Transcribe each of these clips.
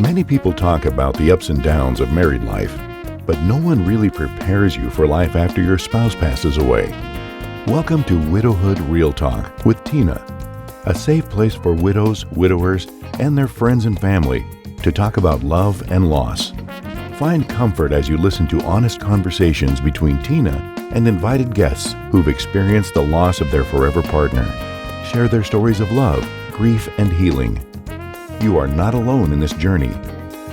Many people talk about the ups and downs of married life, but no one really prepares you for life after your spouse passes away. Welcome to Widowhood Real Talk with Tina, a safe place for widows, widowers, and their friends and family to talk about love and loss. Find comfort as you listen to honest conversations between Tina and invited guests who've experienced the loss of their forever partner. Share their stories of love, grief, and healing. You are not alone in this journey.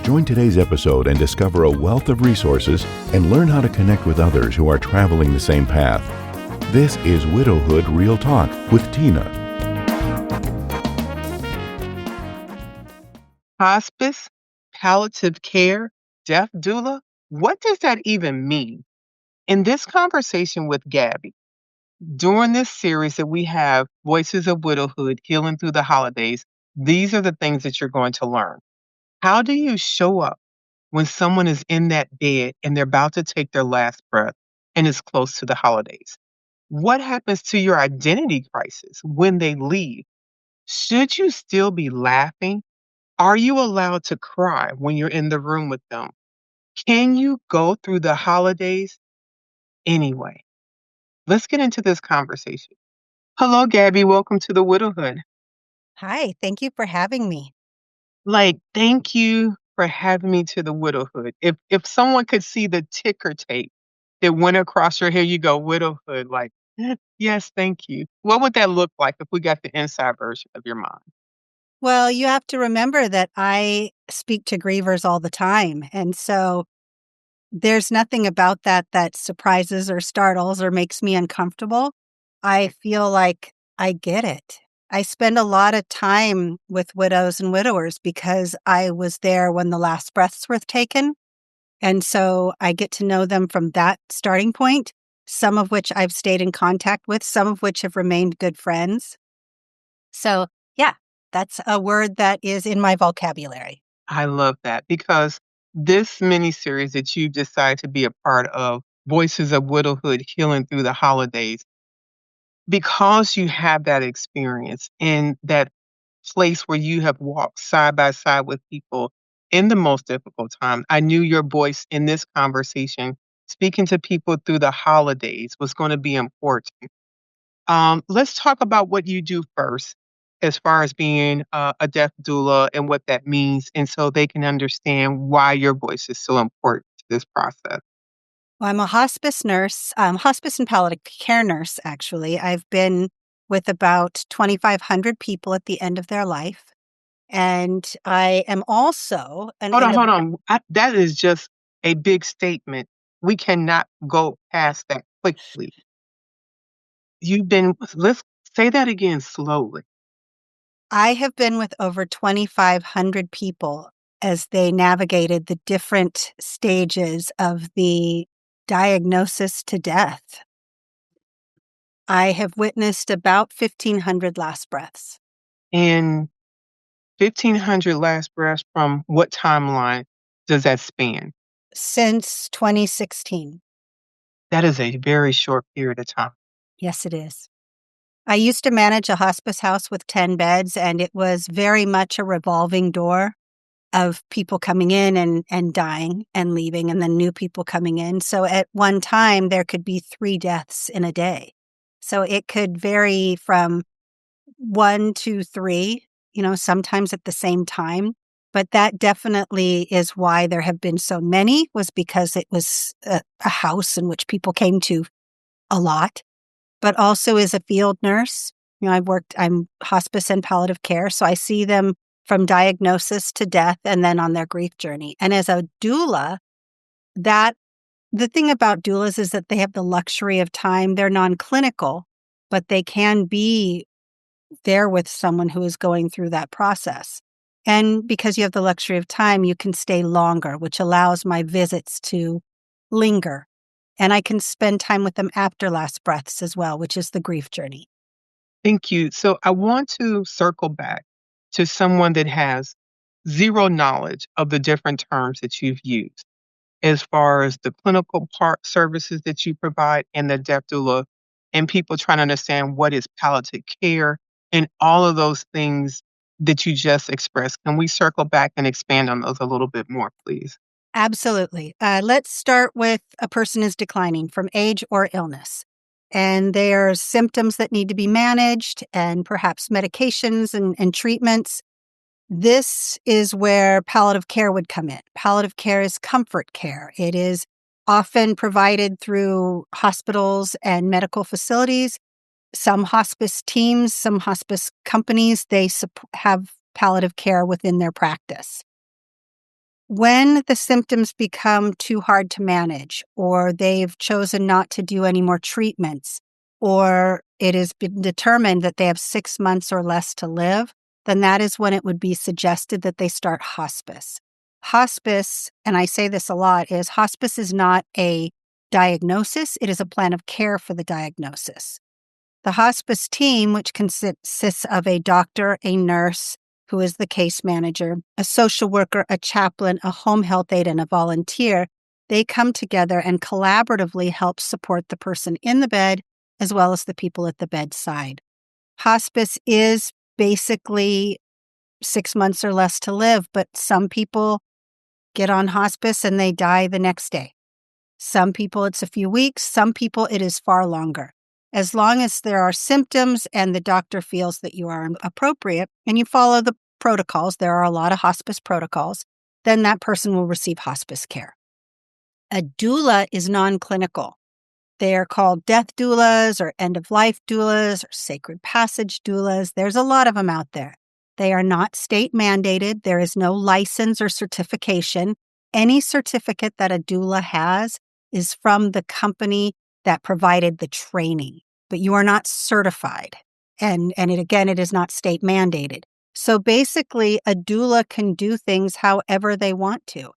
Join today's episode and discover a wealth of resources and learn how to connect with others who are traveling the same path. This is Widowhood Real Talk with Tina. Hospice, palliative care, death doula, what does that even mean? In this conversation with Gabby, during this series that we have, Voices of Widowhood, Healing Through the Holidays, these are the things that you're going to learn. How do you show up when someone is in that bed and they're about to take their last breath and it's close to the holidays? What happens to your identity crisis when they leave? Should you still be laughing? Are you allowed to cry when you're in the room with them? Can you go through the holidays anyway? Let's get into this conversation. Hello, Gabby. Welcome to the Widowhood. Hi, thank you for having me. Thank you for having me to the Widowhood. If someone could see the ticker tape that went across your, here you go, Widowhood, yes, thank you. What would that look like if we got the inside version of your mind? Well, you have to remember that I speak to grievers all the time. And so there's nothing about that that surprises or startles or makes me uncomfortable. I feel like I get it. I spend a lot of time with widows and widowers because I was there when the last breaths were taken. And so I get to know them from that starting point, some of which I've stayed in contact with, some of which have remained good friends. So, yeah, that's a word that is in my vocabulary. I love that because this mini series that you've decided to be a part of, Voices of Widowhood, Healing Through the Holidays, because you have that experience in that place where you have walked side by side with people in the most difficult time. I knew your voice in this conversation, speaking to people through the holidays, was going to be important. Let's talk about what you do first, as far as being a death doula and what that means, and so they can understand why your voice is so important to this process. Well, I'm a hospice nurse, hospice and palliative care nurse, actually. I've been with about 2,500 people at the end of their life. And I am also Hold on. That is just a big statement. We cannot go past that quickly. Let's say that again slowly. I have been with over 2,500 people as they navigated the different stages of the diagnosis to death. I have witnessed about 1,500 last breaths. And 1,500 last breaths from what timeline does that span? Since 2016. That is a very short period of time. Yes, it is. I used to manage a hospice house with 10 beds, and it was very much a revolving door of people coming in and dying and leaving, and then new people coming in. So at one time, there could be 3 deaths in a day. So it could vary from 1 to 3, sometimes at the same time. But that definitely is why there have been so many, was because it was a house in which people came to a lot. But also as a field nurse, I'm hospice and palliative care, so I see them from diagnosis to death and then on their grief journey. And as a doula, the thing about doulas is that they have the luxury of time. They're non-clinical, but they can be there with someone who is going through that process. And because you have the luxury of time, you can stay longer, which allows my visits to linger. And I can spend time with them after last breaths as well, which is the grief journey. Thank you. So I want to circle back to someone that has zero knowledge of the different terms that you've used as far as the clinical part services that you provide and the death doula, and people trying to understand what is palliative care and all of those things that you just expressed. Can we circle back and expand on those a little bit more, please? Absolutely. Let's start with a person is declining from age or illness. And there's symptoms that need to be managed and perhaps medications and treatments. This is where palliative care would come in. Palliative care is comfort care. It is often provided through hospitals and medical facilities. Some hospice teams, some hospice companies, they have palliative care within their practice. When the symptoms become too hard to manage, or they've chosen not to do any more treatments, or it has been determined that they have 6 months or less to live, then that is when it would be suggested that they start hospice. Hospice, and I say this a lot, is hospice is not a diagnosis, it is a plan of care for the diagnosis. The hospice team, which consists of a doctor, a nurse, who is the case manager, a social worker, a chaplain, a home health aide, and a volunteer, they come together and collaboratively help support the person in the bed as well as the people at the bedside. Hospice is basically 6 months or less to live, but some people get on hospice and they die the next day. Some people it's a few weeks, some people it is far longer. As long as there are symptoms and the doctor feels that you are appropriate and you follow the protocols, there are a lot of hospice protocols, then that person will receive hospice care. A doula is non-clinical. They are called death doulas or end-of-life doulas or sacred passage doulas. There's a lot of them out there. They are not state mandated. There is no license or certification. Any certificate that a doula has is from the company that provided the training, but you are not certified. And it is not state mandated. So basically, a doula can do things however they want to.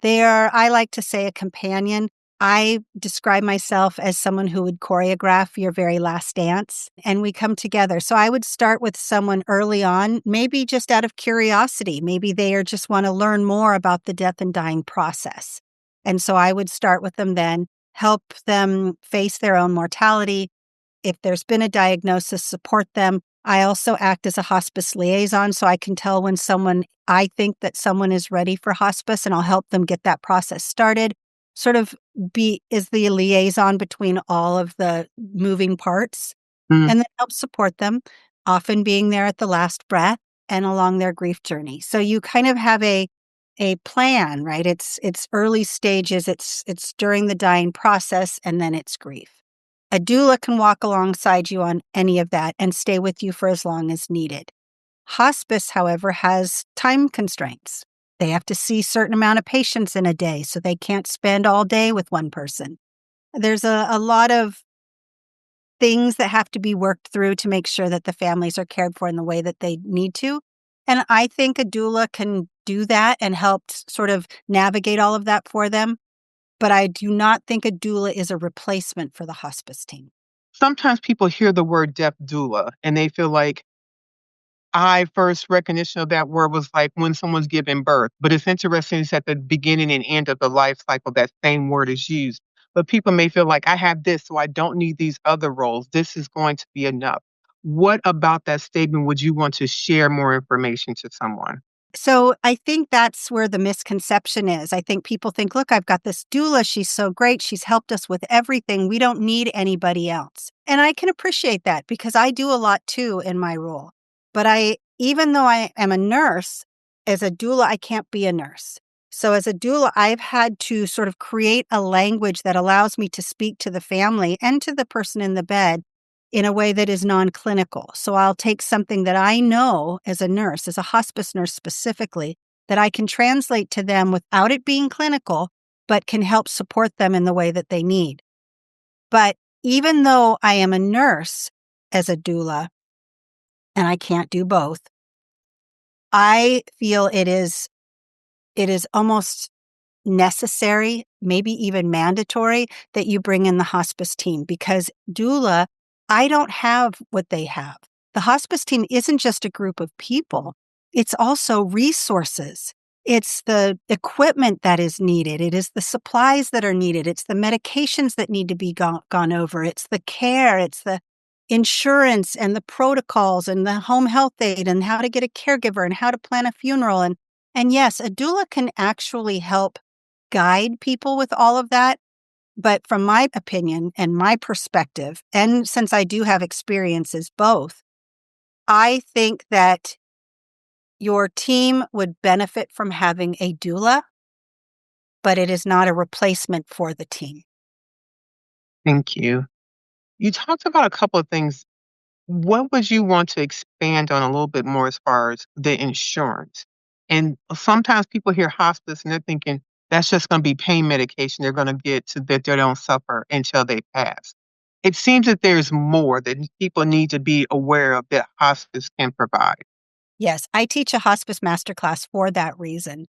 They are, I like to say, a companion. I describe myself as someone who would choreograph your very last dance, and we come together. So I would start with someone early on, maybe just out of curiosity. Maybe they are just want to learn more about the death and dying process. And so I would start with them then, help them face their own mortality. If there's been a diagnosis, support them. I also act as a hospice liaison, so I can tell when I think that someone is ready for hospice, and I'll help them get that process started. Sort of is the liaison between all of the moving parts, Mm. and then help support them, often being there at the last breath and along their grief journey. So you kind of have a plan, right? It's early stages, it's during the dying process, and then it's grief. A doula can walk alongside you on any of that and stay with you for as long as needed. Hospice, however, has time constraints. They have to see a certain amount of patients in a day, so they can't spend all day with one person. There's a lot of things that have to be worked through to make sure that the families are cared for in the way that they need to. And I think a doula can do that and help sort of navigate all of that for them. But I do not think a doula is a replacement for the hospice team. Sometimes people hear the word death doula and they feel like I first recognition of that word was like when someone's giving birth. But it's interesting it's at the beginning and end of the life cycle that same word is used. But people may feel like I have this, so I don't need these other roles. This is going to be enough. What about that statement would you want to share more information to someone? So I think that's where the misconception is. I think people think, look, I've got this doula. She's so great. She's helped us with everything. We don't need anybody else. And I can appreciate that because I do a lot too in my role. But even though I am a nurse, as a doula, I can't be a nurse. So as a doula, I've had to sort of create a language that allows me to speak to the family and to the person in the bed in a way that is non-clinical. So I'll take something that I know as a nurse, as a hospice nurse specifically, that I can translate to them without it being clinical, but can help support them in the way that they need. But even though I am a nurse as a doula, and I can't do both, I feel it is almost necessary, maybe even mandatory, that you bring in the hospice team because doula, I don't have what they have. The hospice team isn't just a group of people. It's also resources. It's the equipment that is needed. It is the supplies that are needed. It's the medications that need to be gone over. It's the care. insurance and the protocols and the home health aid and how to get a caregiver and how to plan a funeral. And yes, a doula can actually help guide people with all of that. But from my opinion and my perspective, and since I do have experiences both, I think that your team would benefit from having a doula, but it is not a replacement for the team. Thank you. You talked about a couple of things. What would you want to expand on a little bit more as far as the insurance? And sometimes people hear hospice and they're thinking that's just going to be pain medication they're going to get so that they don't suffer until they pass. It seems that there's more that people need to be aware of that hospice can provide. Yes, I teach a hospice masterclass for that reason.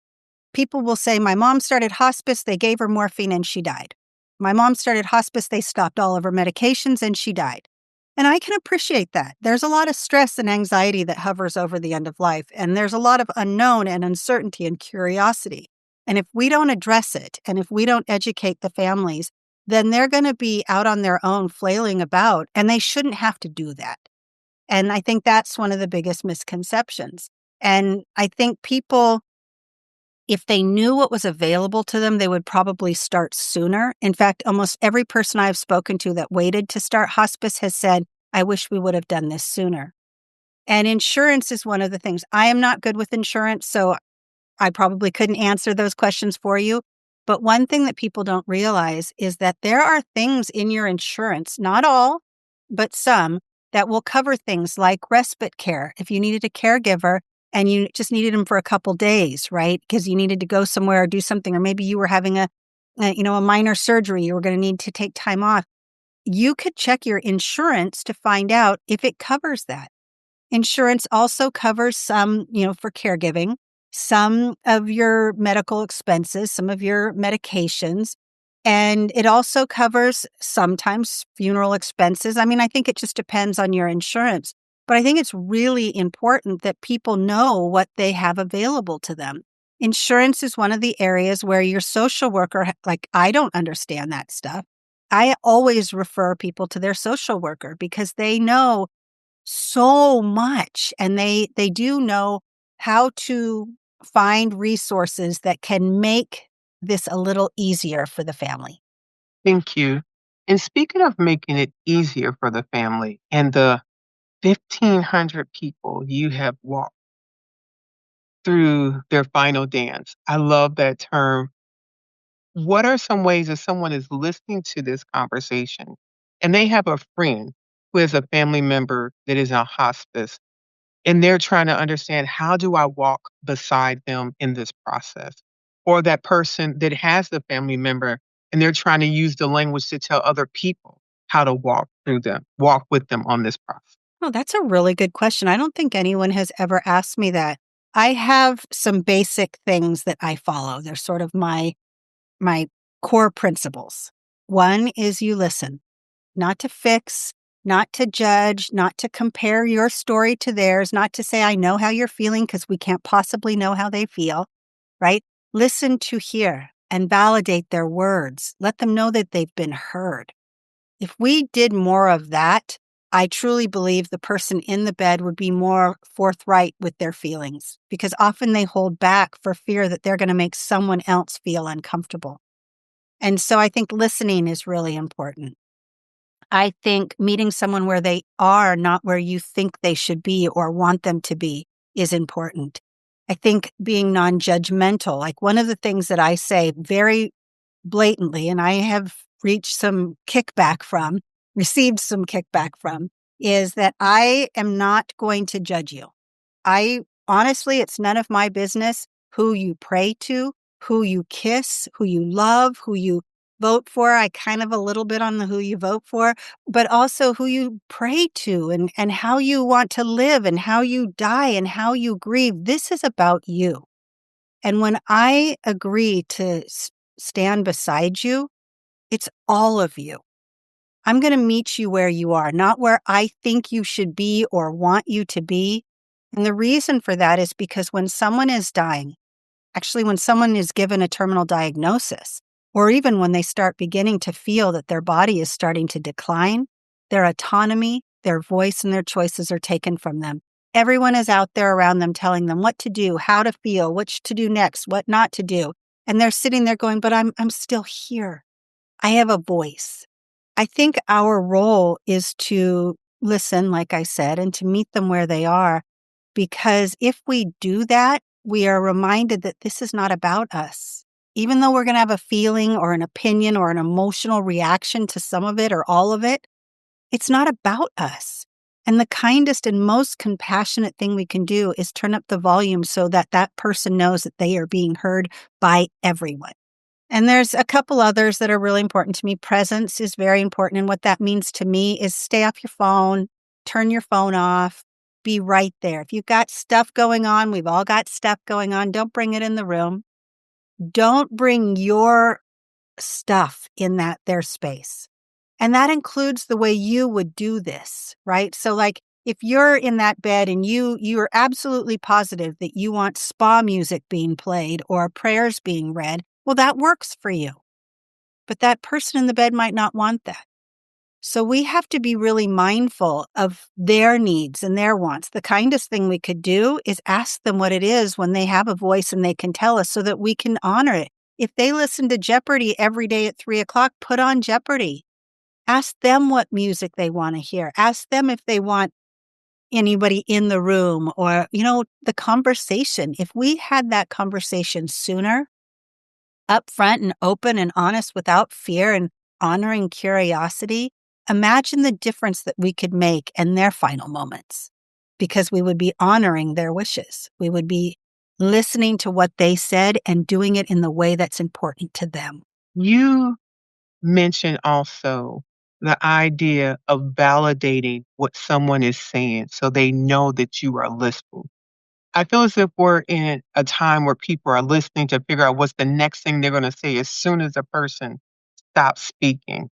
People will say, my mom started hospice, they gave her morphine and she died. My mom started hospice, they stopped all of her medications and she died. And I can appreciate that. There's a lot of stress and anxiety that hovers over the end of life, and there's a lot of unknown and uncertainty and curiosity. And if we don't address it, and if we don't educate the families, then they're going to be out on their own flailing about, and they shouldn't have to do that. And I think that's one of the biggest misconceptions. And I think people, if they knew what was available to them, they would probably start sooner. In fact, almost every person I've spoken to that waited to start hospice has said, I wish we would have done this sooner. And insurance is one of the things. I am not good with insurance, so I probably couldn't answer those questions for you. But one thing that people don't realize is that there are things in your insurance, not all, but some, that will cover things like respite care. If you needed a caregiver and you just needed them for a couple days, right? Because you needed to go somewhere or do something, or maybe you were having a minor surgery, you were going to need to take time off. You could check your insurance to find out if it covers that. Insurance also covers some, for caregiving, some of your medical expenses, some of your medications, and it also covers sometimes funeral expenses. I mean, I think it just depends on your insurance, but I think it's really important that people know what they have available to them. Insurance is one of the areas where your social worker, like, I don't understand that stuff. I always refer people to their social worker because they know so much, and they do know how to find resources that can make this a little easier for the family. Thank you. And speaking of making it easier for the family and the 1,500 people you have walked through their final dance, I love that term. What are some ways that someone is listening to this conversation and they have a friend who is a family member that is on hospice and they're trying to understand, how do I walk beside them in this process? Or that person that has the family member and they're trying to use the language to tell other people how to walk with them on this process. Oh, that's a really good question. I don't think anyone has ever asked me that. I have some basic things that I follow. They're sort of my core principles. One is you listen, not to fix, not to judge, not to compare your story to theirs, not to say, I know how you're feeling, because we can't possibly know how they feel, right? Listen to hear and validate their words. Let them know that they've been heard. If we did more of that, I truly believe the person in the bed would be more forthright with their feelings, because often they hold back for fear that they're going to make someone else feel uncomfortable. And so I think listening is really important. I think meeting someone where they are, not where you think they should be or want them to be, is important. I think being non-judgmental, like one of the things that I say very blatantly, and I have received some kickback from, is that I am not going to judge you. Honestly, it's none of my business who you pray to, who you kiss, who you love, who you vote for. I kind of a little bit on the who you vote for, but also who you pray to, and how you want to live and how you die and how you grieve. This is about you. And when I agree to stand beside you, it's all of you. I'm going to meet you where you are, not where I think you should be or want you to be. And the reason for that is because when someone is dying, actually when someone is given a terminal diagnosis, or even when they start beginning to feel that their body is starting to decline, their autonomy, their voice and their choices are taken from them. Everyone is out there around them telling them what to do, how to feel, which to do next, what not to do. And they're sitting there going, but I'm still here. I have a voice. I think our role is to listen, like I said, and to meet them where they are. Because if we do that, we are reminded that this is not about us. Even though we're going to have a feeling or an opinion or an emotional reaction to some of it or all of it, it's not about us. And the kindest and most compassionate thing we can do is turn up the volume so that that person knows that they are being heard by everyone. And there's a couple others that are really important to me. Presence is very important. And what that means to me is stay off your phone, turn your phone off, be right there. If you've got stuff going on, we've all got stuff going on, don't bring it in the room. Don't bring your stuff in their space. And that includes the way you would do this, right? So like if you're in that bed and you're absolutely positive that you want spa music being played or prayers being read, well, that works for you. But that person in the bed might not want that. So we have to be really mindful of their needs and their wants. The kindest thing we could do is ask them what it is when they have a voice and they can tell us so that we can honor it. If they listen to Jeopardy every day at 3:00, put on Jeopardy. Ask them what music they want to hear. Ask them if they want anybody in the room or, the conversation. If we had that conversation sooner, upfront and open and honest without fear and honoring curiosity, imagine the difference that we could make in their final moments because we would be honoring their wishes. We would be listening to what they said and doing it in the way that's important to them. You mentioned also the idea of validating what someone is saying so they know that you are listening. I feel as if we're in a time where people are listening to figure out what's the next thing they're going to say as soon as a person stops speaking.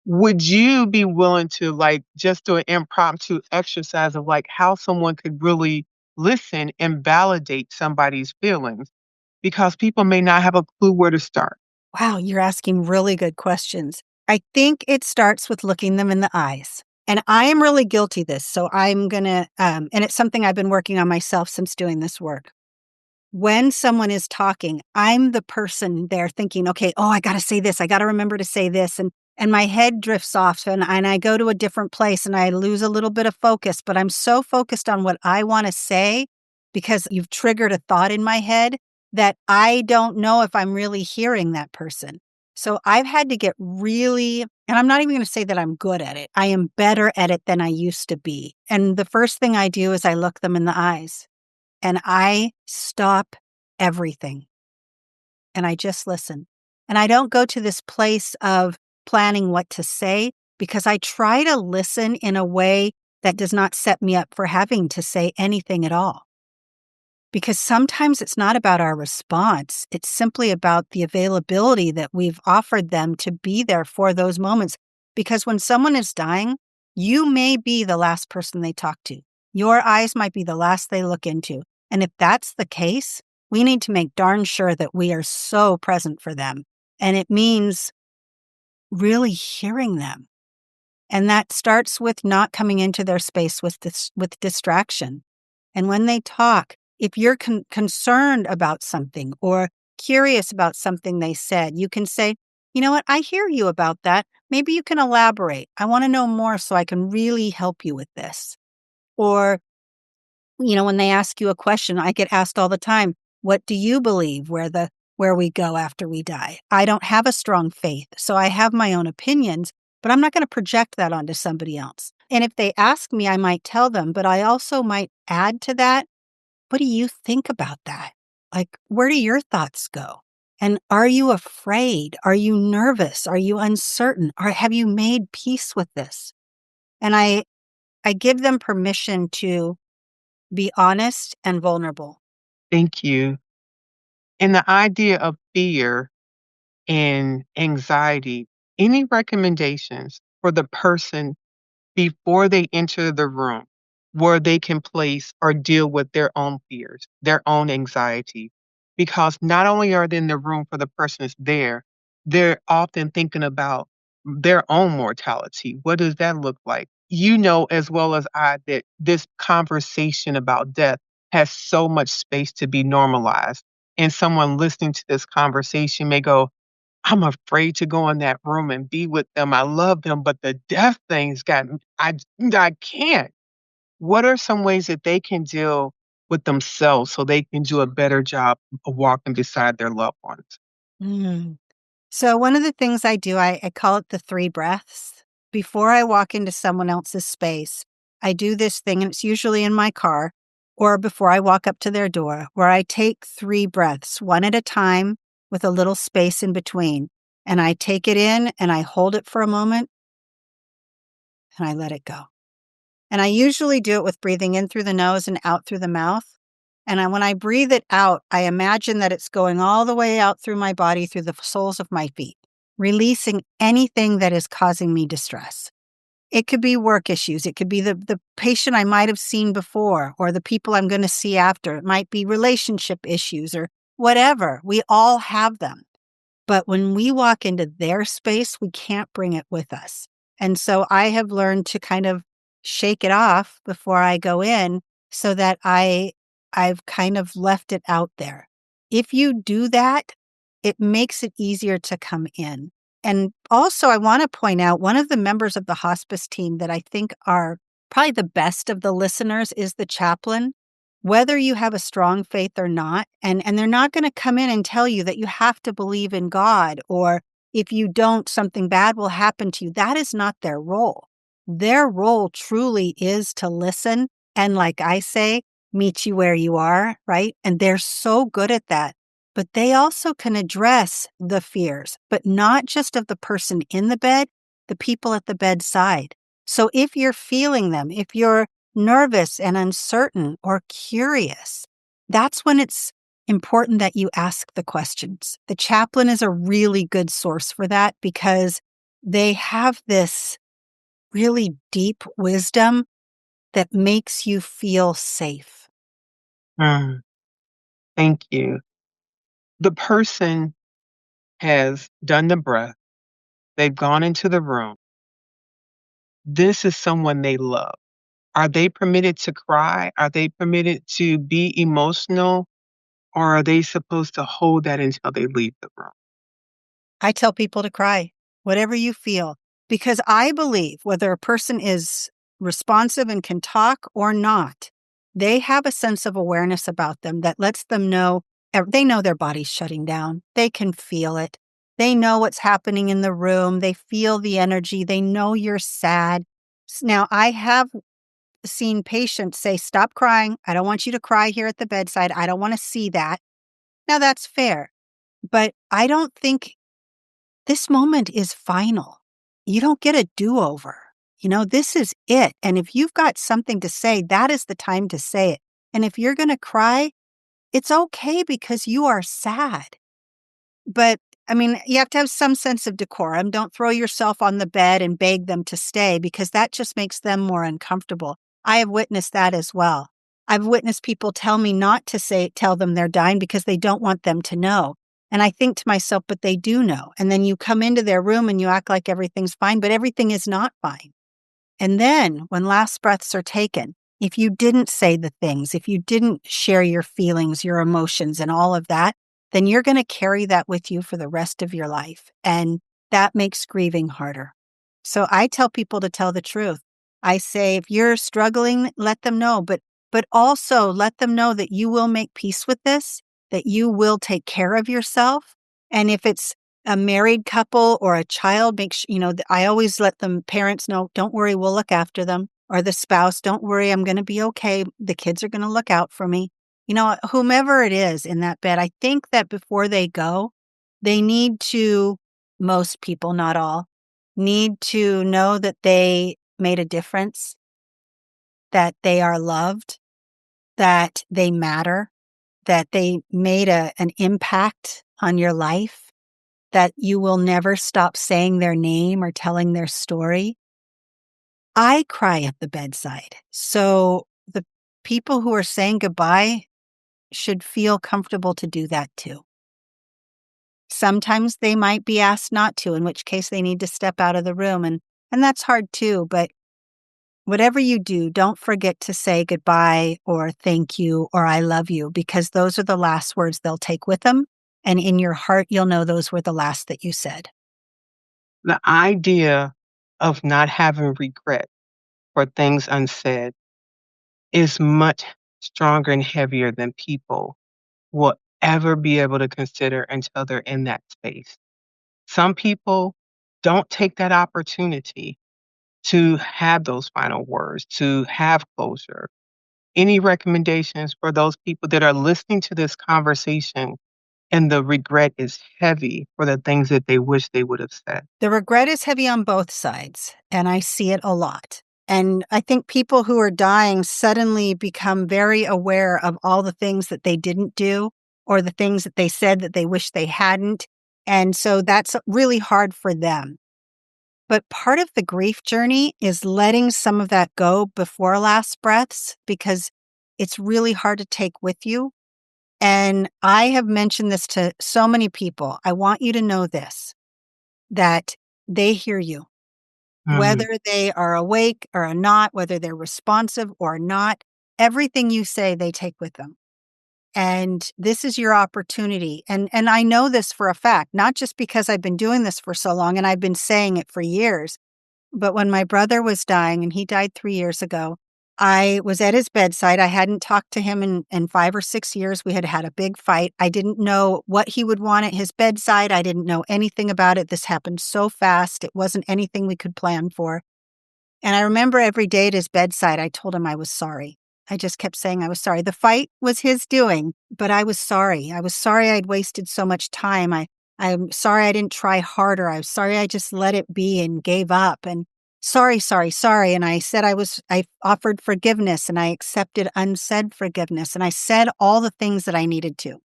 Would you be willing to just do an impromptu exercise of how someone could really listen and validate somebody's feelings? Because people may not have a clue where to start. Wow, you're asking really good questions. I think it starts with looking them in the eyes. And I am really guilty of this. So I'm going to, and it's something I've been working on myself since doing this work. When someone is talking, I'm the person there thinking, okay, I got to say this. I got to remember to say this. And my head drifts off and I go to a different place and I lose a little bit of focus. But I'm so focused on what I want to say because you've triggered a thought in my head that I don't know if I'm really hearing that person. So I've had to get really, and I'm not even going to say that I'm good at it. I am better at it than I used to be. And the first thing I do is I look them in the eyes and I stop everything and I just listen. And I don't go to this place of planning what to say because I try to listen in a way that does not set me up for having to say anything at all. Because sometimes it's not about our response. It's simply about the availability that we've offered them to be there for those moments. Because when someone is dying, you may be the last person they talk to. Your eyes might be the last they look into. And if that's the case, we need to make darn sure that we are so present for them. And it means really hearing them. And that starts with not coming into their space with distraction. And when they talk, if you're concerned about something or curious about something they said, you can say, you know what, I hear you about that. Maybe you can elaborate. I want to know more so I can really help you with this. Or, when they ask you a question, I get asked all the time, what do you believe where we go after we die? I don't have a strong faith, so I have my own opinions, but I'm not going to project that onto somebody else. And if they ask me, I might tell them, but I also might add to that, what do you think about that? Where do your thoughts go? And are you afraid? Are you nervous? Are you uncertain? Or have you made peace with this? And I give them permission to be honest and vulnerable. Thank you. And the idea of fear and anxiety, any recommendations for the person before they enter the room where they can place or deal with their own fears, their own anxiety? Because not only are they in the room for the person that's there, they're often thinking about their own mortality. What does that look like? you know as well as I that this conversation about death has so much space to be normalized. And someone listening to this conversation may go, I'm afraid to go in that room and be with them. I love them, but the death thing's got I can't. What are some ways that they can deal with themselves so they can do a better job of walking beside their loved ones? Mm. So one of the things I do, I call it the 3 breaths. Before I walk into someone else's space, I do this thing, and it's usually in my car or before I walk up to their door, where I take 3 breaths, one at a time with a little space in between. And I take it in and I hold it for a moment and I let it go. And I usually do it with breathing in through the nose and out through the mouth. And when I breathe it out, I imagine that it's going all the way out through my body, through the soles of my feet, releasing anything that is causing me distress. It could be work issues. It could be the patient I might have seen before or the people I'm going to see after. It might be relationship issues or whatever. We all have them. But when we walk into their space, we can't bring it with us. And so I have learned to kind of shake it off before I go in so that I've kind of left it out there. If you do that, it makes it easier to come in. And also, I want to point out one of the members of the hospice team that I think are probably the best of the listeners is the chaplain. Whether you have a strong faith or not, and they're not going to come in and tell you that you have to believe in God, or if you don't, something bad will happen to you. That is not their role. Their role truly is to listen and, like I say, meet you where you are, right? And they're so good at that. But they also can address the fears, but not just of the person in the bed, the people at the bedside. So if you're feeling them, if you're nervous and uncertain or curious, that's when it's important that you ask the questions. The chaplain is a really good source for that because they have this really deep wisdom that makes you feel safe. Mm, thank you. The person has done the breath. They've gone into the room. This is someone they love. Are they permitted to cry? Are they permitted to be emotional? Or are they supposed to hold that until they leave the room? I tell people to cry, whatever you feel, because I believe whether a person is responsive and can talk or not, they have a sense of awareness about them that lets them know they know their body's shutting down. They can feel it. They know what's happening in the room. They feel the energy. They know you're sad. Now, I have seen patients say, "Stop crying. I don't want you to cry here at the bedside. I don't want to see that." Now, that's fair, but I don't think this moment is final. You don't get a do-over. This is it. And if you've got something to say, that is the time to say it. And if you're going to cry, it's okay because you are sad. But I mean, you have to have some sense of decorum. Don't throw yourself on the bed and beg them to stay because that just makes them more uncomfortable. I have witnessed that as well. I've witnessed people tell me not to tell them they're dying because they don't want them to know. And I think to myself, but they do know. And then you come into their room and you act like everything's fine, but everything is not fine. And then when last breaths are taken, if you didn't say the things, if you didn't share your feelings, your emotions, and all of that, then you're going to carry that with you for the rest of your life. And that makes grieving harder. So I tell people to tell the truth. I say, if you're struggling, let them know, but also let them know that you will make peace with this, that you will take care of yourself. And if it's a married couple or a child, make sure, I always let the parents know, don't worry, we'll look after them. Or the spouse, don't worry, I'm going to be okay. The kids are going to look out for me. Whomever it is in that bed, I think that before they go, they need to, most people, not all, need to know that they made a difference, that they are loved, that they matter, that they made an impact on your life, that you will never stop saying their name or telling their story. I cry at the bedside. So the people who are saying goodbye should feel comfortable to do that too. Sometimes they might be asked not to, in which case they need to step out of the room. And that's hard too, but whatever you do, don't forget to say goodbye or thank you or I love you, because those are the last words they'll take with them. And in your heart, you'll know those were the last that you said. The idea of not having regret for things unsaid is much stronger and heavier than people will ever be able to consider until they're in that space. Some people don't take that opportunity to have those final words, to have closure. Any recommendations for those people that are listening to this conversation and the regret is heavy for the things that they wish they would have said? The regret is heavy on both sides, and I see it a lot. And I think people who are dying suddenly become very aware of all the things that they didn't do or the things that they said that they wish they hadn't. And so that's really hard for them. But part of the grief journey is letting some of that go before last breaths, because it's really hard to take with you. And I have mentioned this to so many people. I want you to know this, that they hear you, Mm, whether they are awake or not, whether they're responsive or not. Everything you say, they take with them. And this is your opportunity. And I know this for a fact, not just because I've been doing this for so long and I've been saying it for years, but when my brother was dying, and he died 3 years ago, I was at his bedside. I hadn't talked to him in 5 or 6 years. We had had a big fight. I didn't know what he would want at his bedside. I didn't know anything about it. This happened so fast. It wasn't anything we could plan for. And I remember every day at his bedside, I told him I was sorry. I just kept saying I was sorry. The fight was his doing, but I was sorry. I was sorry I'd wasted so much time. I'm sorry I didn't try harder. I was sorry I just let it be and gave up. And sorry, sorry, sorry. And I said I offered forgiveness and I accepted unsaid forgiveness. And I said all the things that I needed to.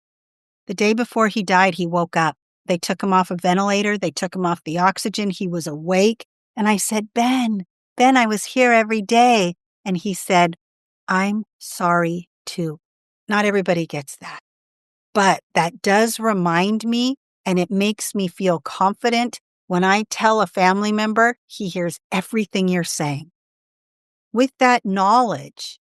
The day before he died, he woke up. They took him off a ventilator. They took him off the oxygen. He was awake. And I said, Ben, I was here every day. And he said, I'm sorry too. Not everybody gets that. But that does remind me, and it makes me feel confident when I tell a family member, he hears everything you're saying. With that knowledge,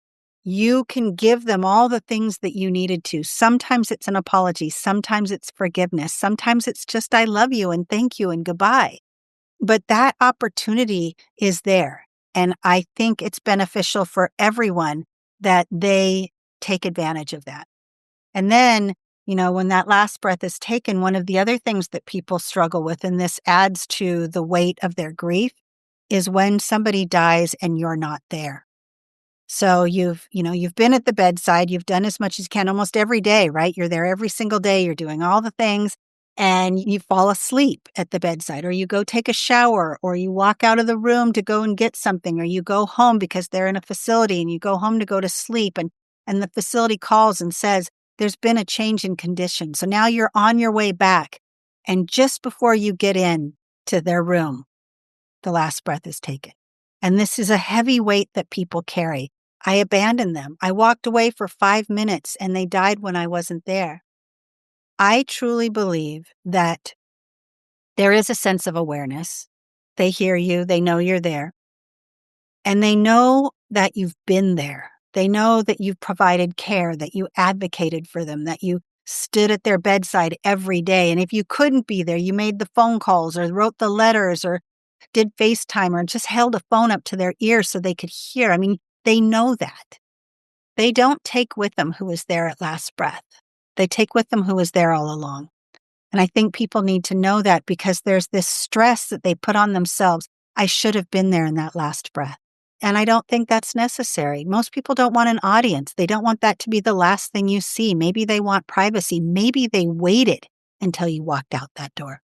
you can give them all the things that you needed to. Sometimes it's an apology. Sometimes it's forgiveness. Sometimes it's just, I love you and thank you and goodbye. But that opportunity is there. And I think it's beneficial for everyone that they take advantage of that. And then, when that last breath is taken, one of the other things that people struggle with, and this adds to the weight of their grief, is when somebody dies and you're not there. So you've been at the bedside, you've done as much as you can almost every day, right? You're there every single day, you're doing all the things, and you fall asleep at the bedside, or you go take a shower, or you walk out of the room to go and get something, or you go home because they're in a facility and you go home to go to sleep, and the facility calls and says, there's been a change in condition. So now you're on your way back. And just before you get in to their room, the last breath is taken. And this is a heavy weight that people carry. I abandoned them. I walked away for 5 minutes and they died when I wasn't there. I truly believe that there is a sense of awareness. They hear you, they know you're there, and they know that you've been there. They know that you've provided care, that you advocated for them, that you stood at their bedside every day. And if you couldn't be there, you made the phone calls or wrote the letters or did FaceTime or just held a phone up to their ear so they could hear. I mean, they know that. They don't take with them who was there at last breath. They take with them who was there all along. And I think people need to know that, because there's this stress that they put on themselves. I should have been there in that last breath. And I don't think that's necessary. Most people don't want an audience. They don't want that to be the last thing you see. Maybe they want privacy. Maybe they waited until you walked out that door.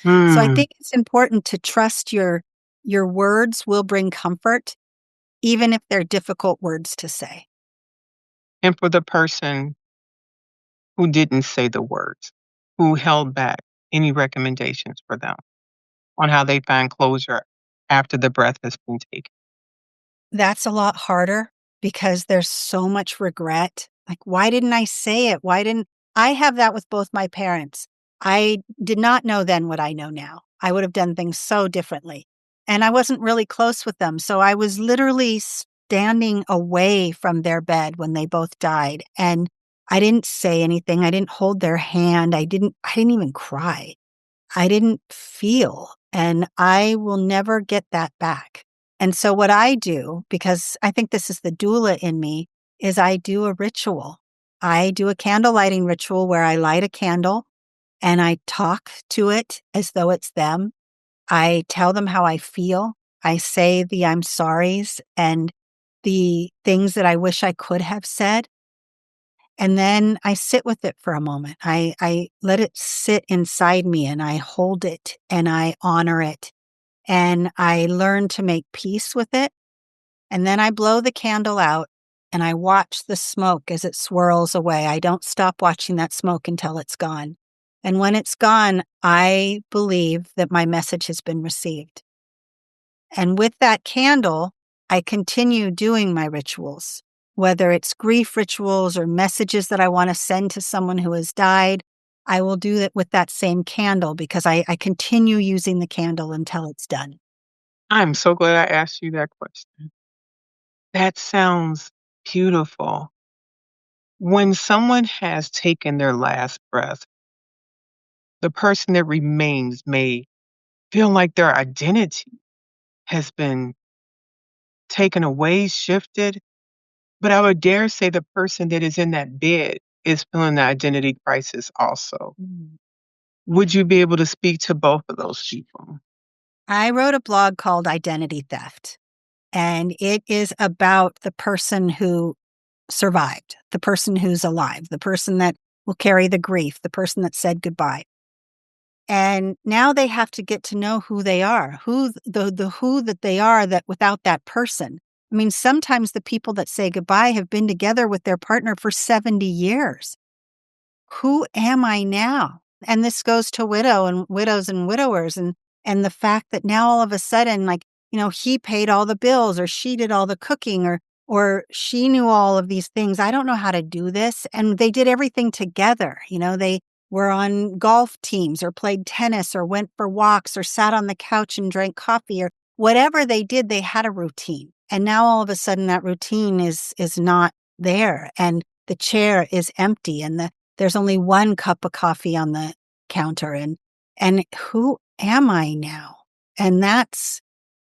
So I mm. think it's important to trust your words will bring comfort, even if they're difficult words to say. And for the person who didn't say the words, who held back, any recommendations for them on how they find closure after the breath has been taken? That's a lot harder because there's so much regret. Like, why didn't I say it? I have that with both my parents? I did not know then what I know now. I would have done things so differently. and I wasn't really close with them. So I was literally standing away from their bed when they both died. And I didn't say anything. I didn't hold their hand. I didn't even cry. I didn't feel, and I will never get that back. And so what I do, because I think this is the doula in me, is I do a ritual. I do a candle lighting ritual where I light a candle and I talk to it as though it's them. I tell them how I feel. I say the I'm sorries and the things that I wish I could have said. And then I sit with it for a moment. I let it sit inside me and I hold it and I honor it and I learn to make peace with it. And then I blow the candle out and I watch the smoke as it swirls away. I don't stop watching that smoke until it's gone. And when it's gone, I believe that my message has been received. And with that candle, I continue doing my rituals, whether it's grief rituals or messages that I want to send to someone who has died. I will do that with that same candle because I continue using the candle until it's done. I'm so glad I asked you that question. That sounds beautiful. When someone has taken their last breath, the person that remains may feel like their identity has been taken away, shifted. But I would dare say the person that is in that bed is feeling the identity crisis also. Mm. Would you be able to speak to both of those people? I wrote a blog called Identity Theft, and it is about the person who survived, the person who's alive, the person that will carry the grief, the person that said goodbye. And now they have to get to know who they are, the who that they are that without that person. I mean, sometimes the people that say goodbye have been together with their partner for 70 years. Who am I now? And this goes to widows and widowers and the fact that now all of a sudden, like, he paid all the bills or she did all the cooking or she knew all of these things. I don't know how to do this. And they did everything together. They were on golf teams or played tennis or went for walks or sat on the couch and drank coffee or whatever they did, they had a routine. And now all of a sudden that routine is not there and the chair is empty and there's only one cup of coffee on the counter and who am I now? And that's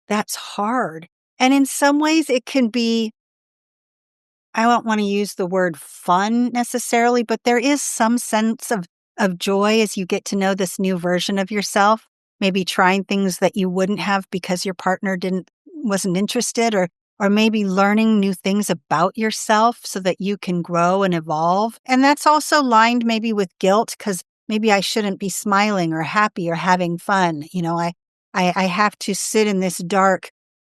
hard. And in some ways it can be, I don't want to use the word fun necessarily, but there is some sense of joy as you get to know this new version of yourself, maybe trying things that you wouldn't have because your partner wasn't interested or maybe learning new things about yourself so that you can grow and evolve. And that's also lined maybe with guilt because maybe I shouldn't be smiling or happy or having fun. I have to sit in this dark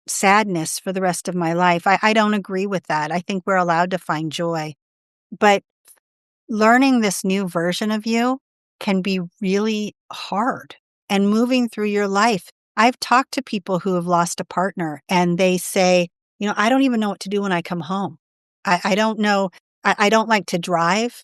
sadness for the rest of my life. I don't agree with that. I think we're allowed to find joy. But learning this new version of you can be really hard. And moving through your life, I've talked to people who have lost a partner and they say, I don't even know what to do when I come home. I don't know. I don't like to drive,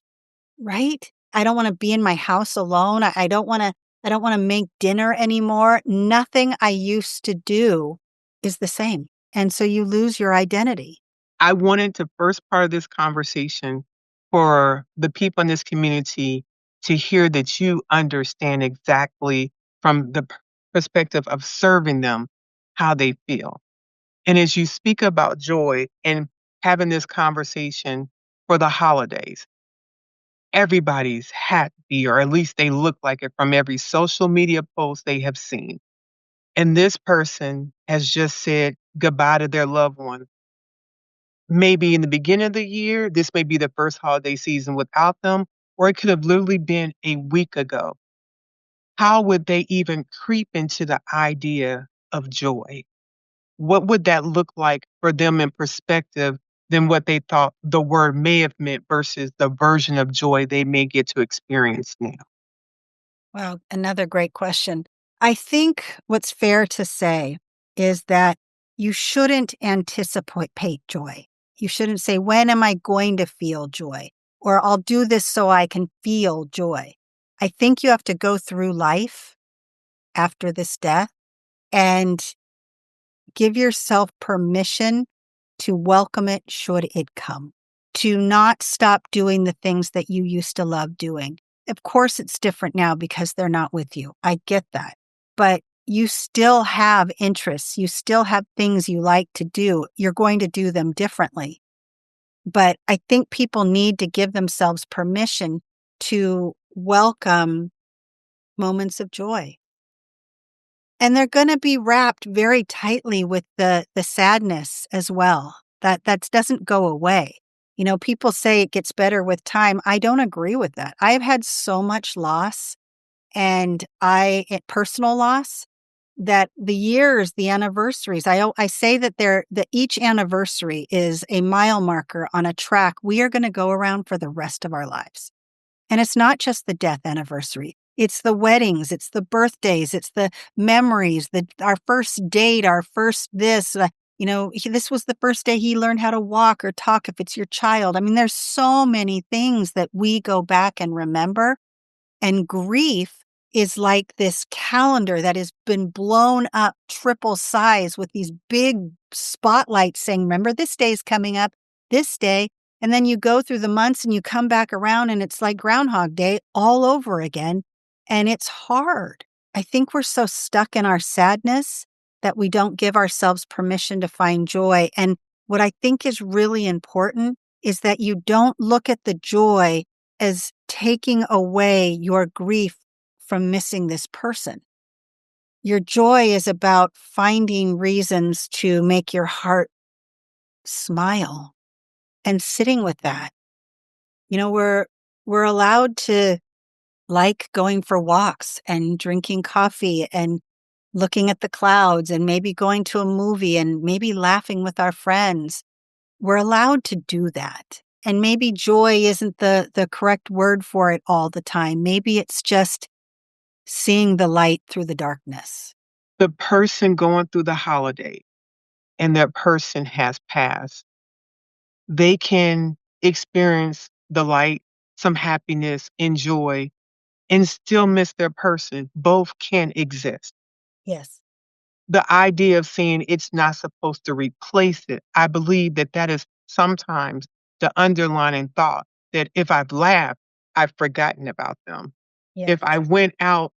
right? I don't want to be in my house alone. I don't want to make dinner anymore. Nothing I used to do is the same. And so you lose your identity. I wanted to first part of this conversation for the people in this community to hear that you understand exactly from the perspective of serving them how they feel. And as you speak about joy and having this conversation for the holidays, everybody's happy, or at least they look like it from every social media post they have seen. And this person has just said goodbye to their loved one. Maybe in the beginning of the year, this may be the first holiday season without them, or it could have literally been a week ago. How would they even creep into the idea of joy? What would that look like for them in perspective than what they thought the word may have meant versus the version of joy they may get to experience now? Well, another great question. I think what's fair to say is that you shouldn't anticipate joy. You shouldn't say, when am I going to feel joy? Or I'll do this so I can feel joy. I think you have to go through life after this death and give yourself permission to welcome it should it come, to not stop doing the things that you used to love doing. Of course, it's different now because they're not with you. I get that. But you still have interests. You still have things you like to do. You're going to do them differently. But I think people need to give themselves permission to welcome moments of joy. And they're going to be wrapped very tightly with the sadness as well. That doesn't go away. You know, people say it gets better with time. I don't agree with that. I've had so much loss and personal loss that the years, the anniversaries, I say that that each anniversary is a mile marker on a track we are going to go around for the rest of our lives. And it's not just the death anniversary. It's the weddings, it's the birthdays, it's the memories, our first date, our first this, this was the first day he learned how to walk or talk if it's your child. I mean, there's so many things that we go back and remember. And grief is like this calendar that has been blown up triple size with these big spotlights saying, remember, this day's coming up, this day. And then you go through the months and you come back around and it's like Groundhog Day all over again. And it's hard. I think we're so stuck in our sadness that we don't give ourselves permission to find joy. And what I think is really important is that you don't look at the joy as taking away your grief from missing this person. Your joy is about finding reasons to make your heart smile and sitting with that. You know, we're allowed to like going for walks and drinking coffee and looking at the clouds and maybe going to a movie and maybe laughing with our friends. We're allowed to do that. And maybe joy isn't the correct word for it all the time. Maybe it's just seeing the light through the darkness. The person going through the holiday and that person has passed, they can experience the light, some happiness and joy, and still miss their person. Both can exist. Yes. The idea of saying it's not supposed to replace it, I believe that that is sometimes the underlying thought that if I've laughed, I've forgotten about them. Yes. If I went out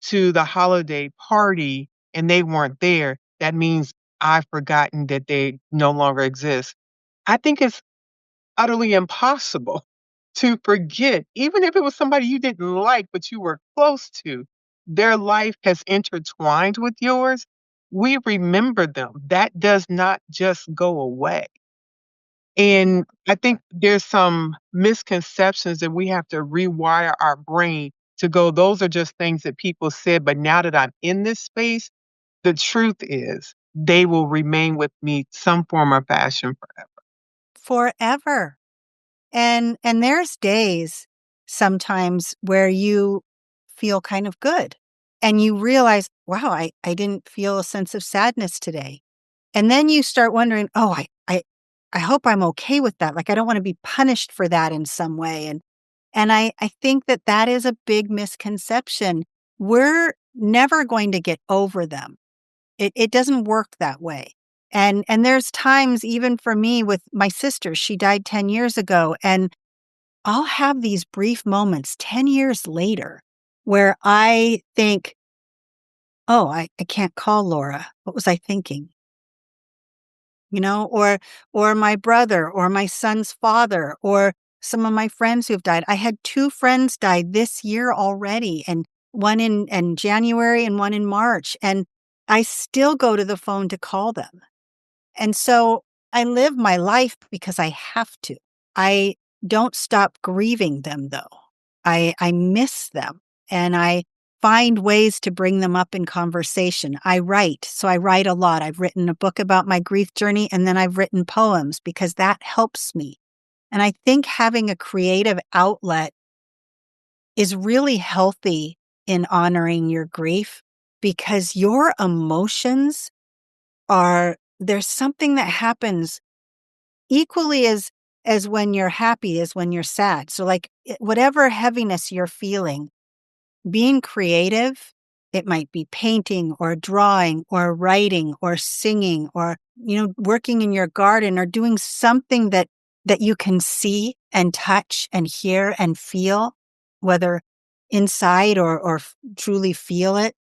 to the holiday party and they weren't there, that means I've forgotten that they no longer exist. I think it's utterly impossible to forget, even if it was somebody you didn't like, but you were close to. Their life has intertwined with yours. We remember them. That does not just go away. And I think there's some misconceptions that we have to rewire our brain to go, those are just things that people said, but now that I'm in this space, the truth is they will remain with me some form or fashion forever. Forever. And there's days sometimes where you feel kind of good and you realize, wow, I didn't feel a sense of sadness today. And then you start wondering, oh, I hope I'm okay with that. Like, I don't want to be punished for that in some way. And I think that is a big misconception. We're never going to get over them. It doesn't work that way. And there's times even for me with my sister, she died 10 years ago, and I'll have these brief moments 10 years later where I think, oh, I can't call Laura. What was I thinking? You know, or my brother or my son's father or some of my friends who've died. I had 2 friends die this year already, and one in January and one in March. And I still go to the phone to call them. And so I live my life because I have to. I don't stop grieving them, though. I miss them and I find ways to bring them up in conversation. I write. So I write a lot. I've written a book about my grief journey and then I've written poems because that helps me. And I think having a creative outlet is really healthy in honoring your grief because your emotions there's something that happens equally as when you're happy as when you're sad. So like whatever heaviness you're feeling, being creative It might be painting or drawing or writing or singing or, working in your garden or doing something that you can see and touch and hear and feel, whether inside or truly feel it.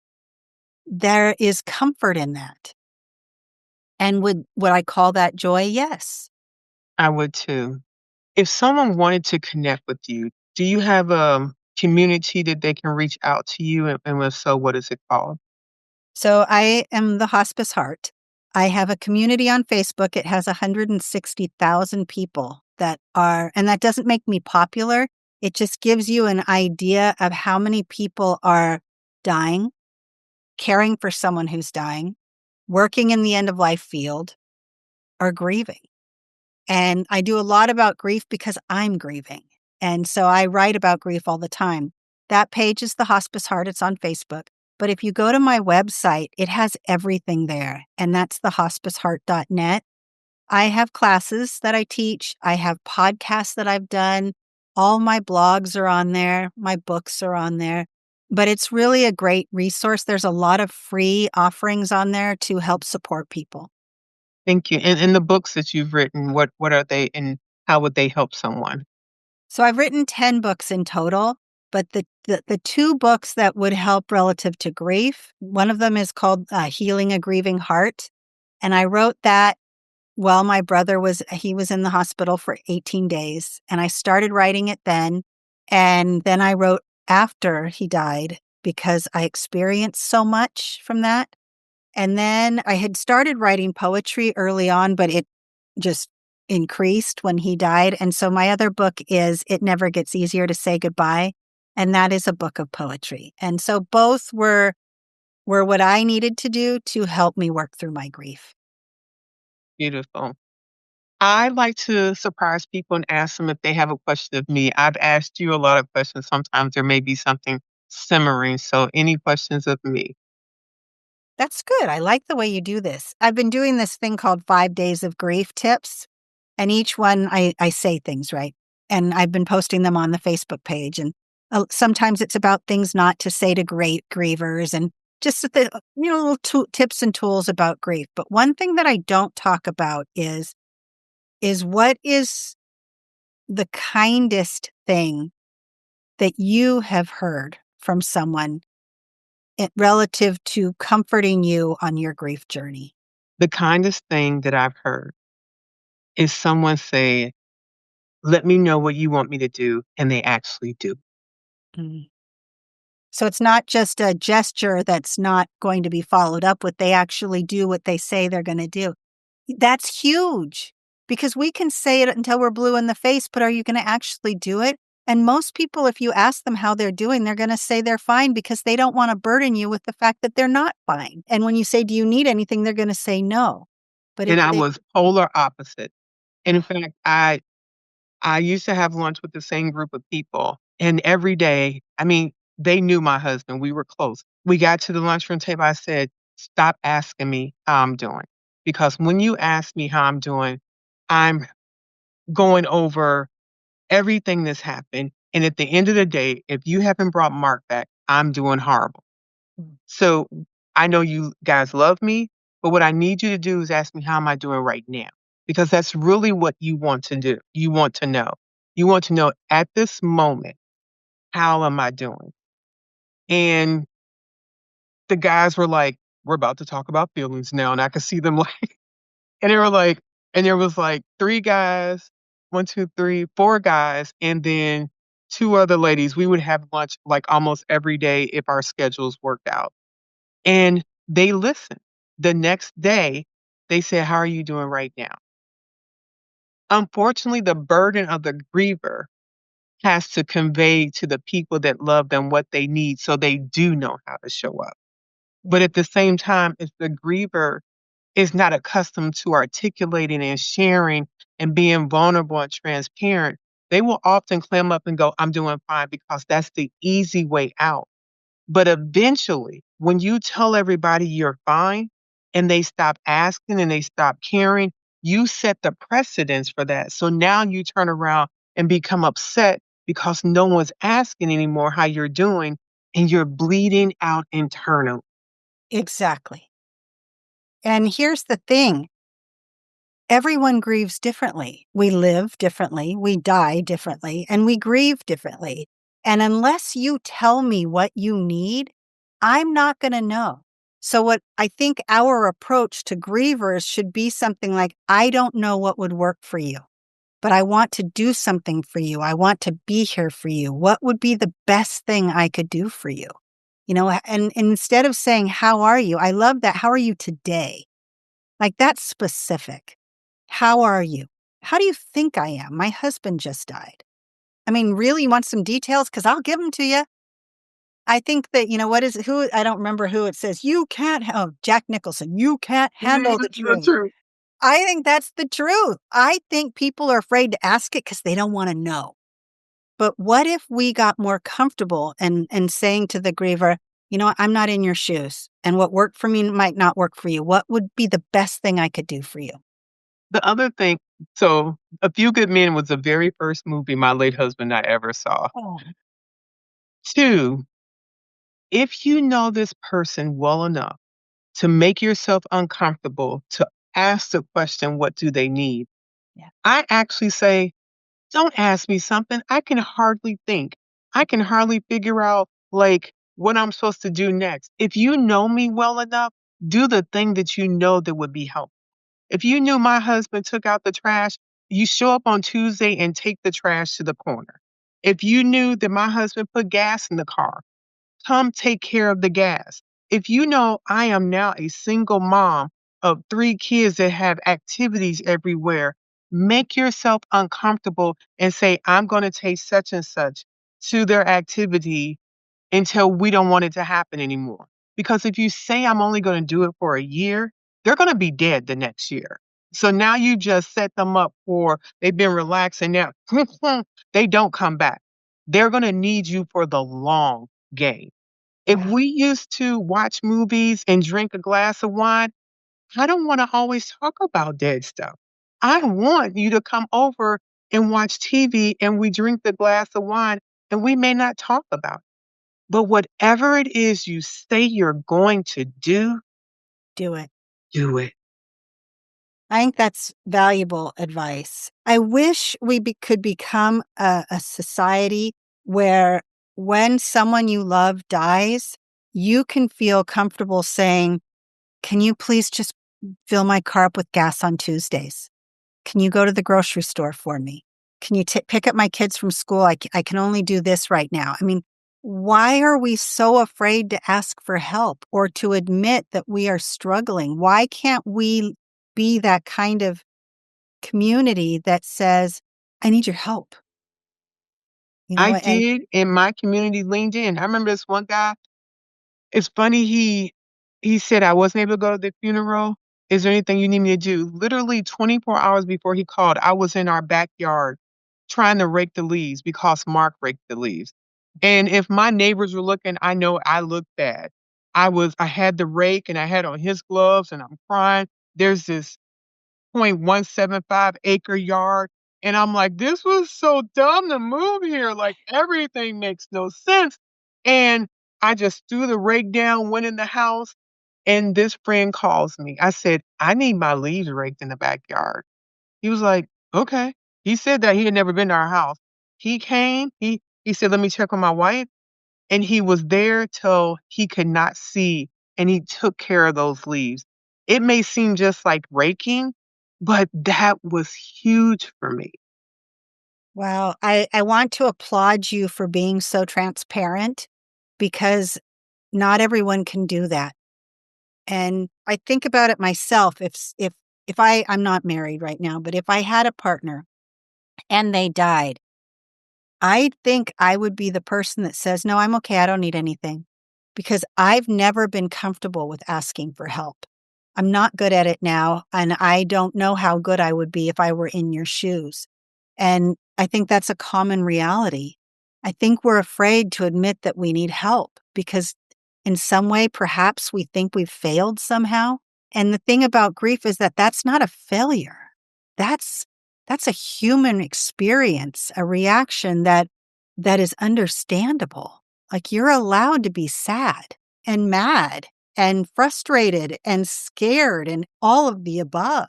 There is comfort in that. And would I call that joy? Yes. I would too. If someone wanted to connect with you, do you have a community that they can reach out to you? And if so, what is it called? So I am the Hospice Heart. I have a community on Facebook. It has 160,000 people and that doesn't make me popular. It just gives you an idea of how many people are dying, caring for someone who's dying, working in the end of life field, or grieving. And I do a lot about grief because I'm grieving. And so I write about grief all the time. That page is the Hospice Heart. It's on Facebook. But if you go to my website, it has everything there. And that's thehospiceheart.net. I have classes that I teach. I have podcasts that I've done. All my blogs are on there. My books are on there. But it's really a great resource. There's a lot of free offerings on there to help support people. Thank you. And the books that you've written, what are they and how would they help someone? So I've written 10 books in total, but the two books that would help relative to grief, one of them is called Healing a Grieving Heart. And I wrote that while my brother was in the hospital for 18 days. And I started writing it then. And then I wrote after he died because I experienced so much from that. And then I had started writing poetry early on, but it just increased when he died. And so my other book is It Never Gets Easier to Say Goodbye. And that is a book of poetry. And so both were what I needed to do to help me work through my grief. Beautiful. I like to surprise people and ask them if they have a question of me. I've asked you a lot of questions. Sometimes there may be something simmering. So any questions of me? That's good. I like the way you do this. I've been doing this thing called 5 Days of Grief tips. And each one I say things, right? And I've been posting them on the Facebook page. And sometimes it's about things not to say to great grievers and just the, little tips and tools about grief. But one thing that I don't talk about is what is the kindest thing that you have heard from someone relative to comforting you on your grief journey? The kindest thing that I've heard is someone say, let me know what you want me to do. And they actually do. Mm. So it's not just a gesture that's not going to be followed up with. They actually do what they say they're going to do. That's huge because we can say it until we're blue in the face, but are you going to actually do it? And most people, if you ask them how they're doing, they're going to say they're fine because they don't want to burden you with the fact that they're not fine. And when you say, do you need anything? They're going to say no. But And if I they, was polar opposite. And in fact, I used to have lunch with the same group of people. And every day, I mean, they knew my husband. We were close. We got to the lunchroom table. I said, stop asking me how I'm doing. Because when you ask me how I'm doing, I'm going over everything that's happened. And at the end of the day, if you haven't brought Mark back, I'm doing horrible. So I know you guys love me, but what I need you to do is ask me how am I doing right now? Because that's really what you want to do. You want to know. You want to know at this moment, how am I doing? And the guys were like, we're about to talk about feelings now. And I could see them like, and they were like, and there was like three guys, one, two, three, four guys, and then two other ladies. We would have lunch like almost every day if our schedules worked out. And they listened. The next day, they said, how are you doing right now? Unfortunately, the burden of the griever has to convey to the people that love them what they need so they do know how to show up. But at the same time, if the griever is not accustomed to articulating and sharing and being vulnerable and transparent, they will often clam up and go, I'm doing fine because that's the easy way out. But eventually, when you tell everybody you're fine and they stop asking and they stop caring, you set the precedence for that. So now you turn around and become upset because no one's asking anymore how you're doing. and you're bleeding out internally. Exactly. And here's the thing. Everyone grieves differently. We live differently, we die differently, and we grieve differently. And unless you tell me what you need, I'm not going to know. So what I think our approach to grievers should be something like, I don't know what would work for you, but I want to do something for you. I want to be here for you. What would be the best thing I could do for you? And instead of saying, how are you? I love that. How are you today? Like, that's specific. How are you? How do you think I am? My husband just died. I mean, really, you want some details? Because I'll give them to you. I think that, I don't remember who it says, you can't, Jack Nicholson, you can't handle the So truth. true. I think that's the truth. I think people are afraid to ask it because they don't want to know. But what if we got more comfortable and saying to the griever, I'm not in your shoes, and what worked for me might not work for you. What would be the best thing I could do for you? The other thing, so A Few Good Men was the very first movie my late husband and I ever saw. Oh, 2, if you know this person well enough to make yourself uncomfortable, to ask the question, what do they need? yeah. I actually say, don't ask me something. I can hardly think. I can hardly figure out like what I'm supposed to do next. If you know me well enough, do the thing that you know that would be helpful. If you knew my husband took out the trash, you show up on Tuesday and take the trash to the corner. If you knew that my husband put gas in the car, come take care of the gas. If you know I am now a single mom of 3 kids that have activities everywhere, make yourself uncomfortable and say, I'm going to take such and such to their activity until we don't want it to happen anymore. Because if you say I'm only going to do it for a year, they're going to be dead the next year. So now you just set them up for they've been relaxing now. They don't come back. They're going to need you for the long game. If Yeah. we used to watch movies and drink a glass of wine, I don't want to always talk about dead stuff. I want you to come over and watch TV and we drink the glass of wine and we may not talk about it. But whatever it is you say you're going to Do it. do it. I think that's valuable advice. I wish we could become a society where when someone you love dies, you can feel comfortable saying, can you please just fill my car up with gas on Tuesdays? Can you go to the grocery store for me? Can you pick up my kids from school? I can only do this right now. I mean, why are we so afraid to ask for help or to admit that we are struggling? Why can't we be that kind of community that says, I need your help? I And did, and my community leaned in. I remember this one guy. It's funny, he said, "I wasn't able to go to the funeral. Is there anything you need me to do?" Literally 24 hours before he called, I was in our backyard trying to rake the leaves because Mark raked the leaves. And if my neighbors were looking, I know I looked bad. I had the rake and I had on his gloves and I'm crying. There's this 0.175 acre yard. And I'm like, this was so dumb to move here. Like everything makes no sense. And I just threw the rake down, went in the house, and this friend calls me. I said, I need my leaves raked in the backyard. He was like, okay. He said that he had never been to our house. He came, he said, let me check on my wife. And he was there till he could not see, and he took care of those leaves. It may seem just like raking, but that was huge for me. well, I want to applaud you for being so transparent because not everyone can do that. And I think about it myself. I'm not married right now, but if I had a partner and they died, I think I would be the person that says, no, I'm okay. I don't need anything because I've never been comfortable with asking for help. I'm not good at it now. And I don't know how good I would be if I were in your shoes. And I think that's a common reality. I think we're afraid to admit that we need help because in some way, perhaps we think we've failed somehow. And the thing about grief is that that's not a failure. That's that's a human experience, a reaction that is understandable. Like, you're allowed to be sad and mad and frustrated and scared and all of the above.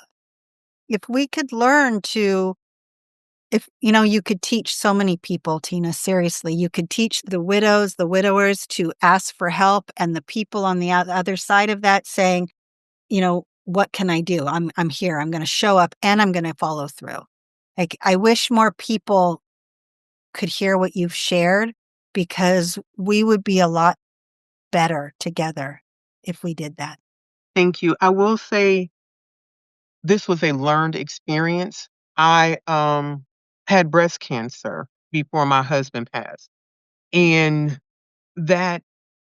If we could learn to, if, you could teach so many people, Tina, seriously, you could teach the widows, the widowers to ask for help, and the people on the other side of that saying, what can I do? I'm here. I'm going to show up and I'm going to follow through. Like, I wish more people could hear what you've shared, because we would be a lot better together if we did that. Thank you. I will say this was a learned experience. I had breast cancer before my husband passed. And that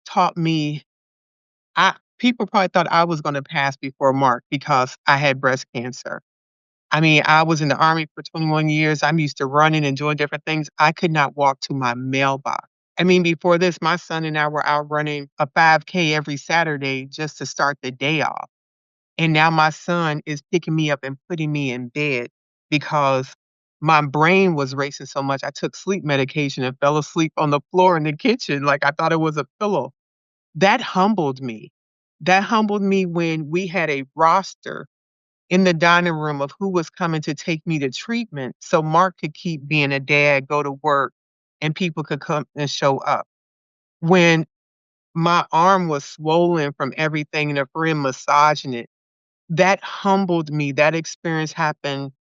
taught me, I people probably thought I was gonna pass before Mark because I had breast cancer. I mean, I was in the Army for 21 years. I'm used to running and doing different things. I could not walk to my mailbox. I mean, before this, my son and I were out running a 5K every Saturday just to start the day off. And now my son is picking me up and putting me in bed because my brain was racing so much. I took sleep medication and fell asleep on the floor in the kitchen like I thought it was a pillow. That humbled me. That humbled me when we had a roster in the dining room of who was coming to take me to treatment so Mark could keep being a dad, go to work, and people could come and show up. When my arm was swollen from everything and a friend massaging it, that humbled me. That experience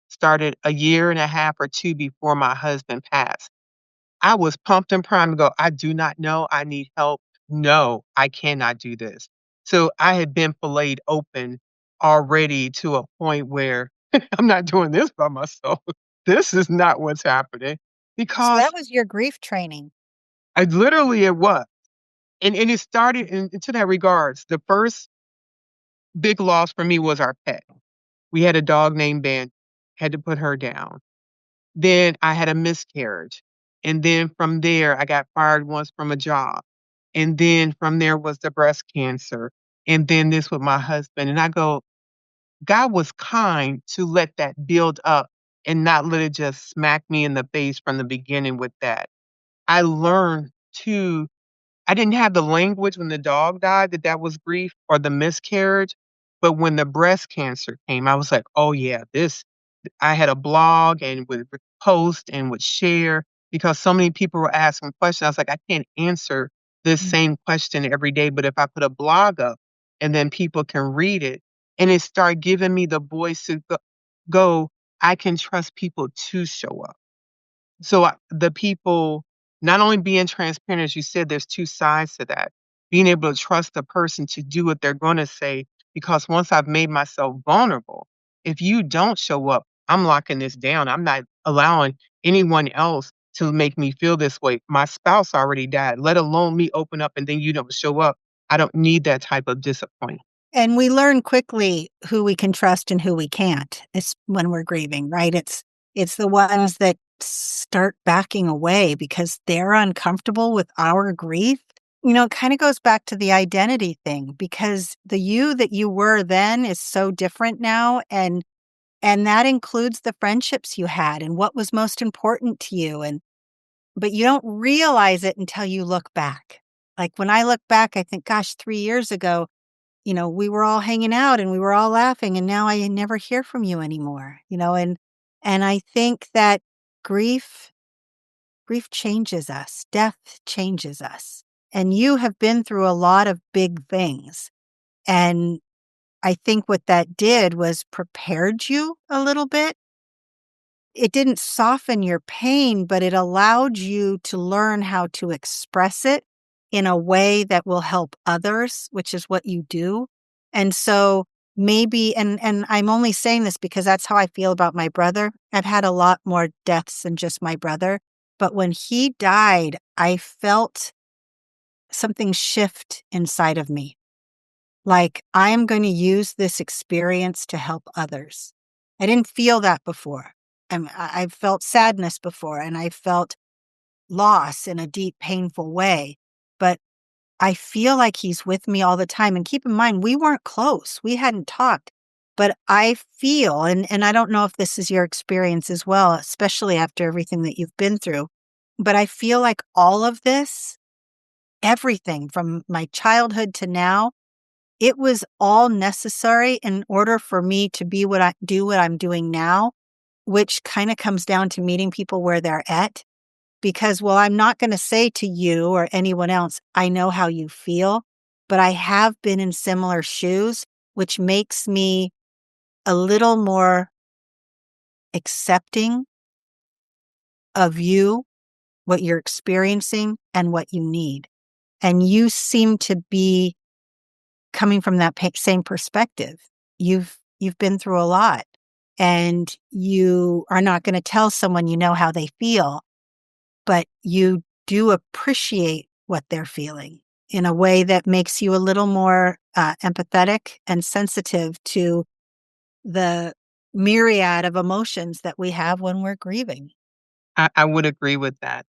started a year and a half or 2 before my husband passed. I was pumped and primed to go, "I do not know, I need help. No, I cannot do this." So, I had been filleted open already to a point where I'm not doing this by myself. This is not what's happening So because that was your grief training. I literally it was. And it started into that regards. The first big loss for me was our pet. We had a dog named Ben, had to put her down. Then I had a miscarriage, and then from there, I got fired once from a job, and then from there was the breast cancer, and then this with my husband, and I go, God was kind to let that build up and not let it just smack me in the face from the beginning with that. I learned to I didn't have the language when the dog died that that was grief or the miscarriage, but when the breast cancer came, I was like, "Oh, yeah, this." I had a blog and would post and would share because so many people were asking questions. I was like, "I can't answer this Mm. same question every day, but if I put a blog up and then people can read it," and it started giving me the voice to go, I can trust people to show up. So, the people not only being transparent, as you said, there's 2 sides to that. Being able to trust the person to do what they're gonna say, because once I've made myself vulnerable, if you don't show up, I'm locking this down. I'm not allowing anyone else to make me feel this way. My spouse already died, let alone me open up and then you don't show up. I don't need that type of disappointment. And we learn quickly who we can trust and who we can't. It's when we're grieving, right? It's the ones that start backing away because they're uncomfortable with our grief. It kind of goes back to the identity thing, because the you that you were then is so different now, and that includes the friendships you had and what was most important to you, and but you don't realize it until you look back. Like, when I look back, I think, gosh, 3 years ago, we were all hanging out and we were all laughing, and now I never hear from you anymore, and I think that grief grief changes us, death changes us. And you have been through a lot of big things. And I think what that did was prepared you a little bit. It didn't soften your pain, but it allowed you to learn how to express it in a way that will help others, which is what you do. And so maybe, and I'm only saying this because that's how I feel about my brother. I've had a lot more deaths than just my brother. But when he died, I felt something shift inside of me. Like, I am going to use this experience to help others. I didn't feel that before. I've felt sadness before, and I felt loss in a deep, painful way. But I feel like he's with me all the time. And keep in mind, we weren't close. We hadn't talked. But I feel, and I don't know if this is your experience as well, especially after everything that you've been through, but I feel like all of this everything from my childhood to now, it was all necessary in order for me to be what I'm doing now, which kind of comes down to meeting people where they're at. Because, well, I'm not going to say to you or anyone else, I know how you feel, but I have been in similar shoes, which makes me a little more accepting of you, what you're experiencing, and what you need. And you seem to be coming from that same perspective. You've been through a lot, and you are not going to tell someone you know how they feel, but you do appreciate what they're feeling in a way that makes you a little more empathetic and sensitive to the myriad of emotions that we have when we're grieving. I would agree with that.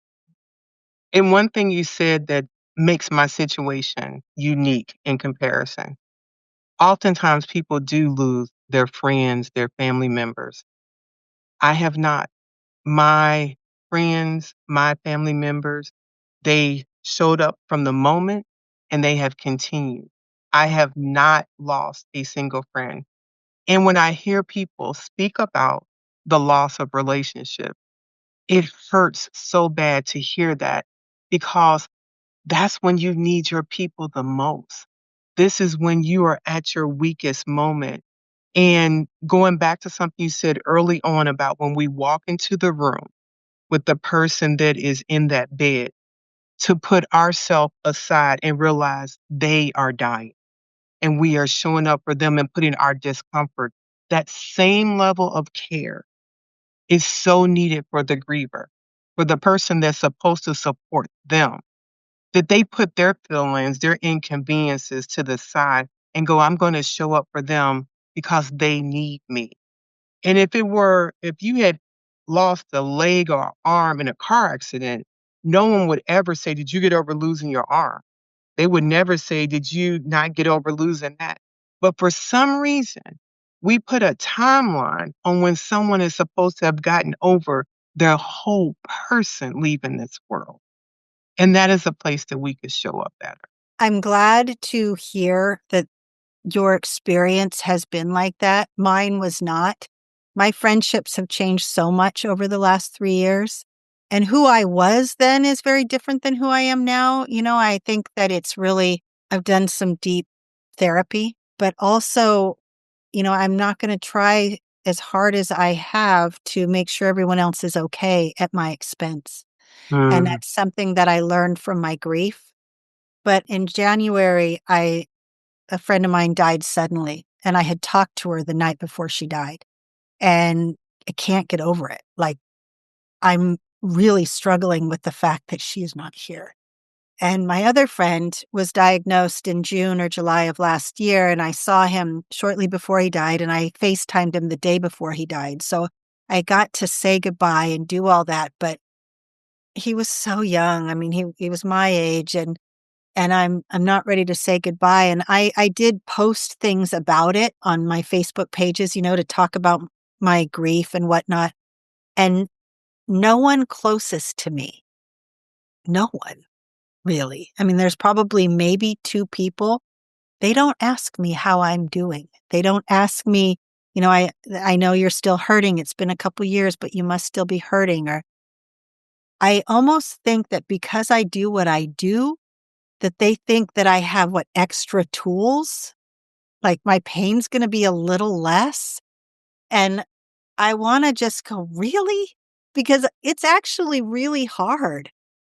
And one thing you said that makes my situation unique in comparison. Oftentimes people do lose their friends, their family members. I have not. My friends, my family members, they showed up from the moment and they have continued. I have not lost a single friend. And when I hear people speak about the loss of relationship, it hurts so bad to hear that because that's when you need your people the most. This is when you are at your weakest moment. And going back to something you said early on about when we walk into the room with the person that is in that bed, to put ourselves aside and realize they are dying and we are showing up for them and putting our discomfort. That same level of care is so needed for the griever, for the person that's supposed to support them, that they put their feelings, their inconveniences to the side and go, I'm going to show up for them because they need me. And if you had lost a leg or arm in a car accident, no one would ever say, did you get over losing your arm? They would never say, did you not get over losing that? But for some reason, we put a timeline on when someone is supposed to have gotten over their whole person leaving this world. And that is a place that we could show up better. I'm glad to hear that your experience has been like that. Mine was not. My friendships have changed so much over the last 3 years. And who I was then is very different than who I am now. I think that I've done some deep therapy, but also, I'm not going to try as hard as I have to make sure everyone else is okay at my expense. And Mm. that's something that I learned from my grief. But in January, a friend of mine died suddenly, and I had talked to her the night before she died, and I can't get over it. Like, I'm really struggling with the fact that she's not here. And my other friend was diagnosed in June or July of last year, and I saw him shortly before he died, and I FaceTimed him the day before he died. So I got to say goodbye and do all that, but he was so young. I mean, he was my age, and I'm not ready to say goodbye. And I did post things about it on my Facebook pages, to talk about my grief and whatnot. And no one closest to me, no one really. I mean, there's probably maybe 2 people. They don't ask me how I'm doing. They don't ask me, I know you're still hurting. It's been a couple years, but you must still be hurting. Or I almost think that because I do what I do, that they think that I have extra tools, like my pain's gonna be a little less. And I wanna just go, "Really?" Because it's actually really hard.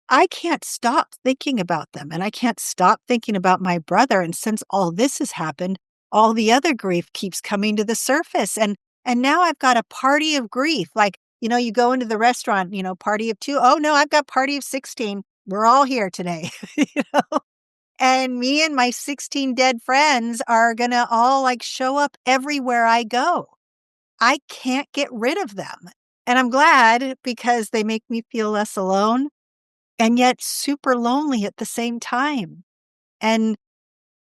I can't stop thinking about them, and I can't stop thinking about my brother, and since all this has happened, all the other grief keeps coming to the surface, and now I've got a party of grief, like, you go into the restaurant, party of 2. Oh, no, I've got party of 16. We're all here today, you know? And me and my 16 dead friends are gonna all, show up everywhere I go. I can't get rid of them. And I'm glad because they make me feel less alone and yet super lonely at the same time. And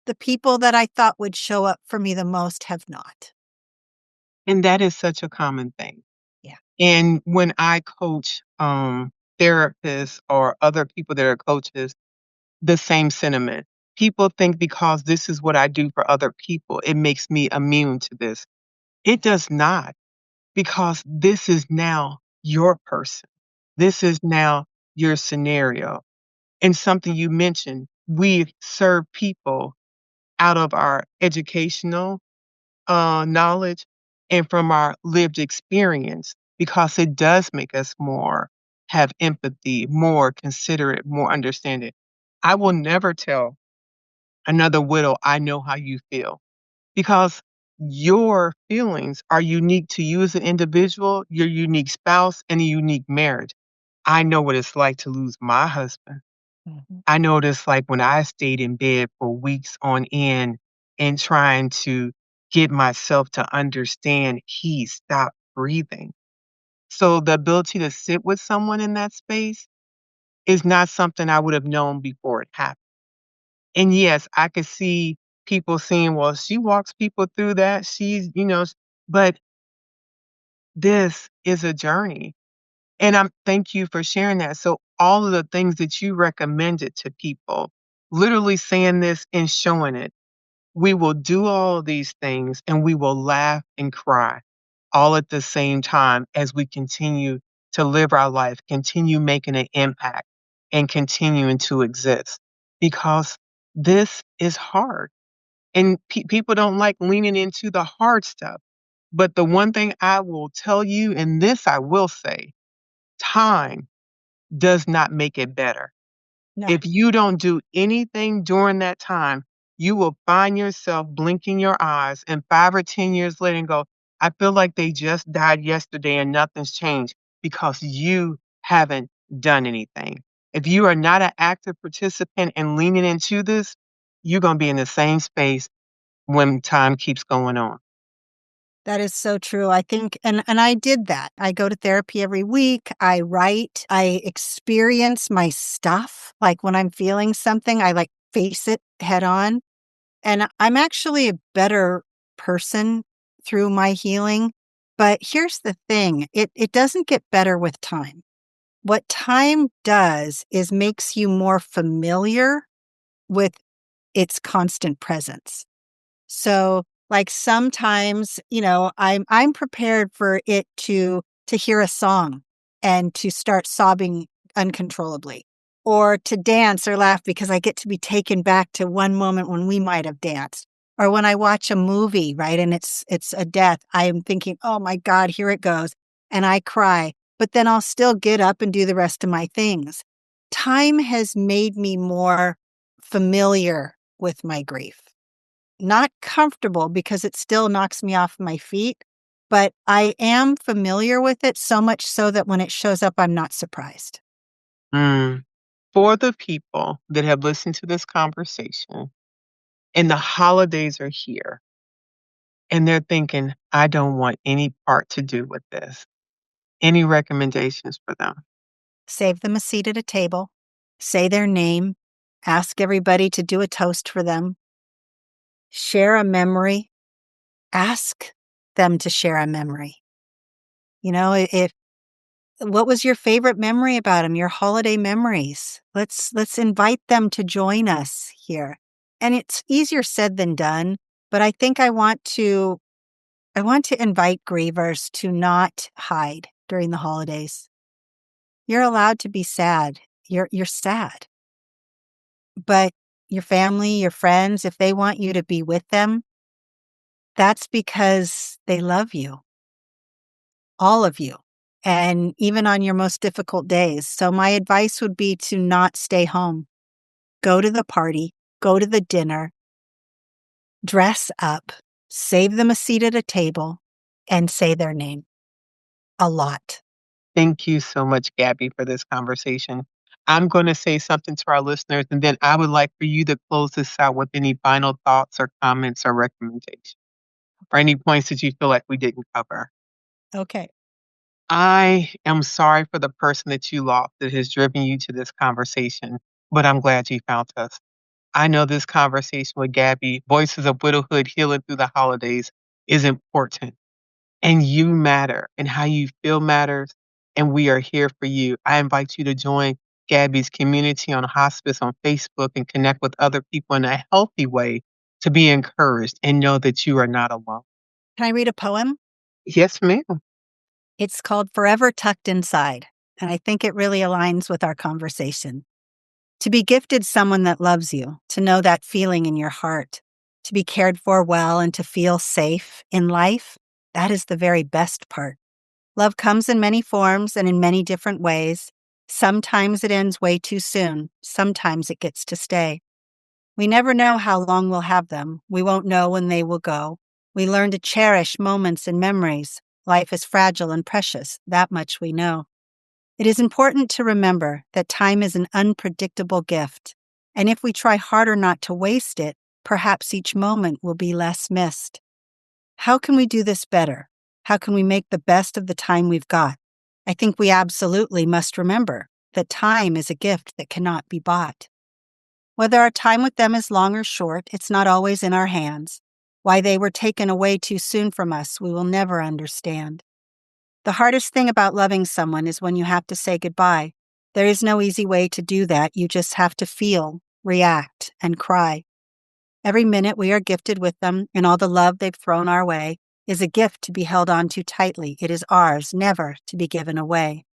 the people that I thought would show up for me the most have not. And that is such a common thing. Yeah. And when I coach therapists or other people that are coaches, the same sentiment. People think because this is what I do for other people, it makes me immune to this. It does not, because this is now your person. This is now your scenario. And something you mentioned, we serve people out of our educational knowledge and from our lived experience, because it does make us more have empathy, more considerate, more understanding. I will never tell another widow, I know how you feel, because your feelings are unique to you as an individual, your unique spouse, and a unique marriage. I know what it's like to lose my husband. Mhm. I know what it's like when I stayed in bed for weeks on end and trying to get myself to understand he stopped breathing. So the ability to sit with someone in that space is not something I would have known before it happened. And yes, I could see people saying, well, she walks people through that. But this is a journey. And I'm thank you for sharing that. So all of the things that you recommended to people, literally saying this and showing it, we will do all of these things and we will laugh and cry all at the same time as we continue to live our life, continue making an impact, and continuing to exist. Because this is hard. And people don't like leaning into the hard stuff. But the one thing I will tell you, and this I will say, time does not make it better. No, If you don't do anything during that time, you will find yourself blinking your eyes and 5 or 10 years later and go, I feel like they just died yesterday and nothing's changed, because you haven't done anything. If you are not an active participant and leaning into this, you're going to be in the same space when time keeps going on. that is so true. I think, and I did that. I go to therapy every week. I write. I experience my stuff. Like when I'm feeling something, I like face it head on. And I'm actually a better person through my healing. But here's the thing, it doesn't get better with time. What time does is makes you more familiar with its constant presence. So, like sometimes, I'm prepared for it to hear a song and to start sobbing uncontrollably, or to dance or laugh because I get to be taken back to one moment when we might have danced. Or when I watch a movie, right, and it's a death, I am thinking, "Oh my God, here it goes," and I cry. But then I'll still get up and do the rest of my things. Time has made me more familiar with my grief. Not comfortable because it still knocks me off my feet, but I am familiar with it so much so that when it shows up, I'm not surprised. Mm. For the people that have listened to this conversation and the holidays are here and they're thinking, I don't want any part to do with this. Any recommendations for them? Save them a seat at a table, say their name, ask everybody to do a toast for them, share a memory, ask them to share a memory. If what was your favorite memory about them, your holiday memories? Let's invite them to join us here. And it's easier said than done, but I think I want to invite grievers to not hide during the holidays. You're allowed to be sad. You're sad. But your family, your friends, if they want you to be with them, that's because they love you, all of you, and even on your most difficult days. So my advice would be to not stay home. Go to the party, go to the dinner, dress up, save them a seat at a table, and say their name a lot. Thank you so much, Gabby, for this conversation. I'm going to say something to our listeners, and then I would like for you to close this out with any final thoughts or comments or recommendations, or any points that you feel like we didn't cover. Okay. I am sorry for the person that you lost that has driven you to this conversation, but I'm glad you found us. I know this conversation with Gabby, Voices of Widowhood Healing Through the Holidays, is important. And you matter, and how you feel matters, and we are here for you. I invite you to join Gabby's community on Hospice on Facebook and connect with other people in a healthy way to be encouraged and know that you are not alone. Can I read a poem? Yes, ma'am. It's called Forever Tucked Inside, and I think it really aligns with our conversation. To be gifted someone that loves you, to know that feeling in your heart, to be cared for well and to feel safe in life, that is the very best part. Love comes in many forms and in many different ways. Sometimes it ends way too soon. Sometimes it gets to stay. We never know how long we'll have them. We won't know when they will go. We learn to cherish moments and memories. Life is fragile and precious. That much we know. It is important to remember that time is an unpredictable gift. And if we try harder not to waste it, perhaps each moment will be less missed. How can we do this better? How can we make the best of the time we've got? I think we absolutely must remember that time is a gift that cannot be bought. Whether our time with them is long or short, it's not always in our hands. Why they were taken away too soon from us, we will never understand. The hardest thing about loving someone is when you have to say goodbye. There is no easy way to do that. You just have to feel, react, and cry. Every minute we are gifted with them and all the love they've thrown our way is a gift to be held on to tightly. It is ours, never to be given away.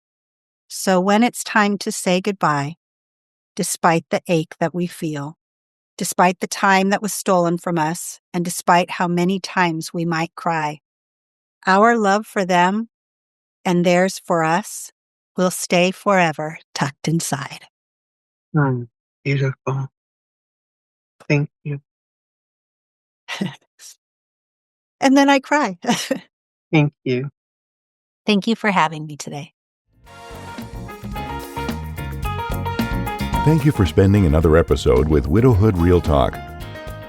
So when it's time to say goodbye, despite the ache that we feel, despite the time that was stolen from us, and despite how many times we might cry, our love for them and theirs for us will stay forever tucked inside. Beautiful. Thank you. And then I cry. Thank you. Thank you for having me today. Thank you for spending another episode with Widowhood Real Talk.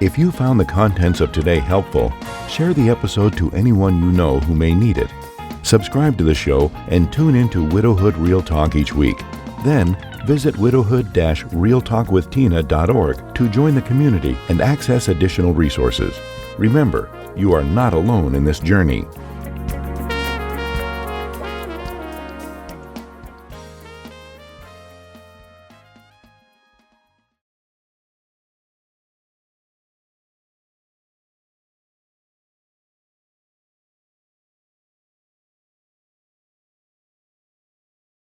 If you found the contents of today helpful, share the episode to anyone you know who may need it. Subscribe to the show and tune into Widowhood Real Talk each week. Then visit widowhood-realtalkwithtina.org to join the community and access additional resources. Remember, you are not alone in this journey.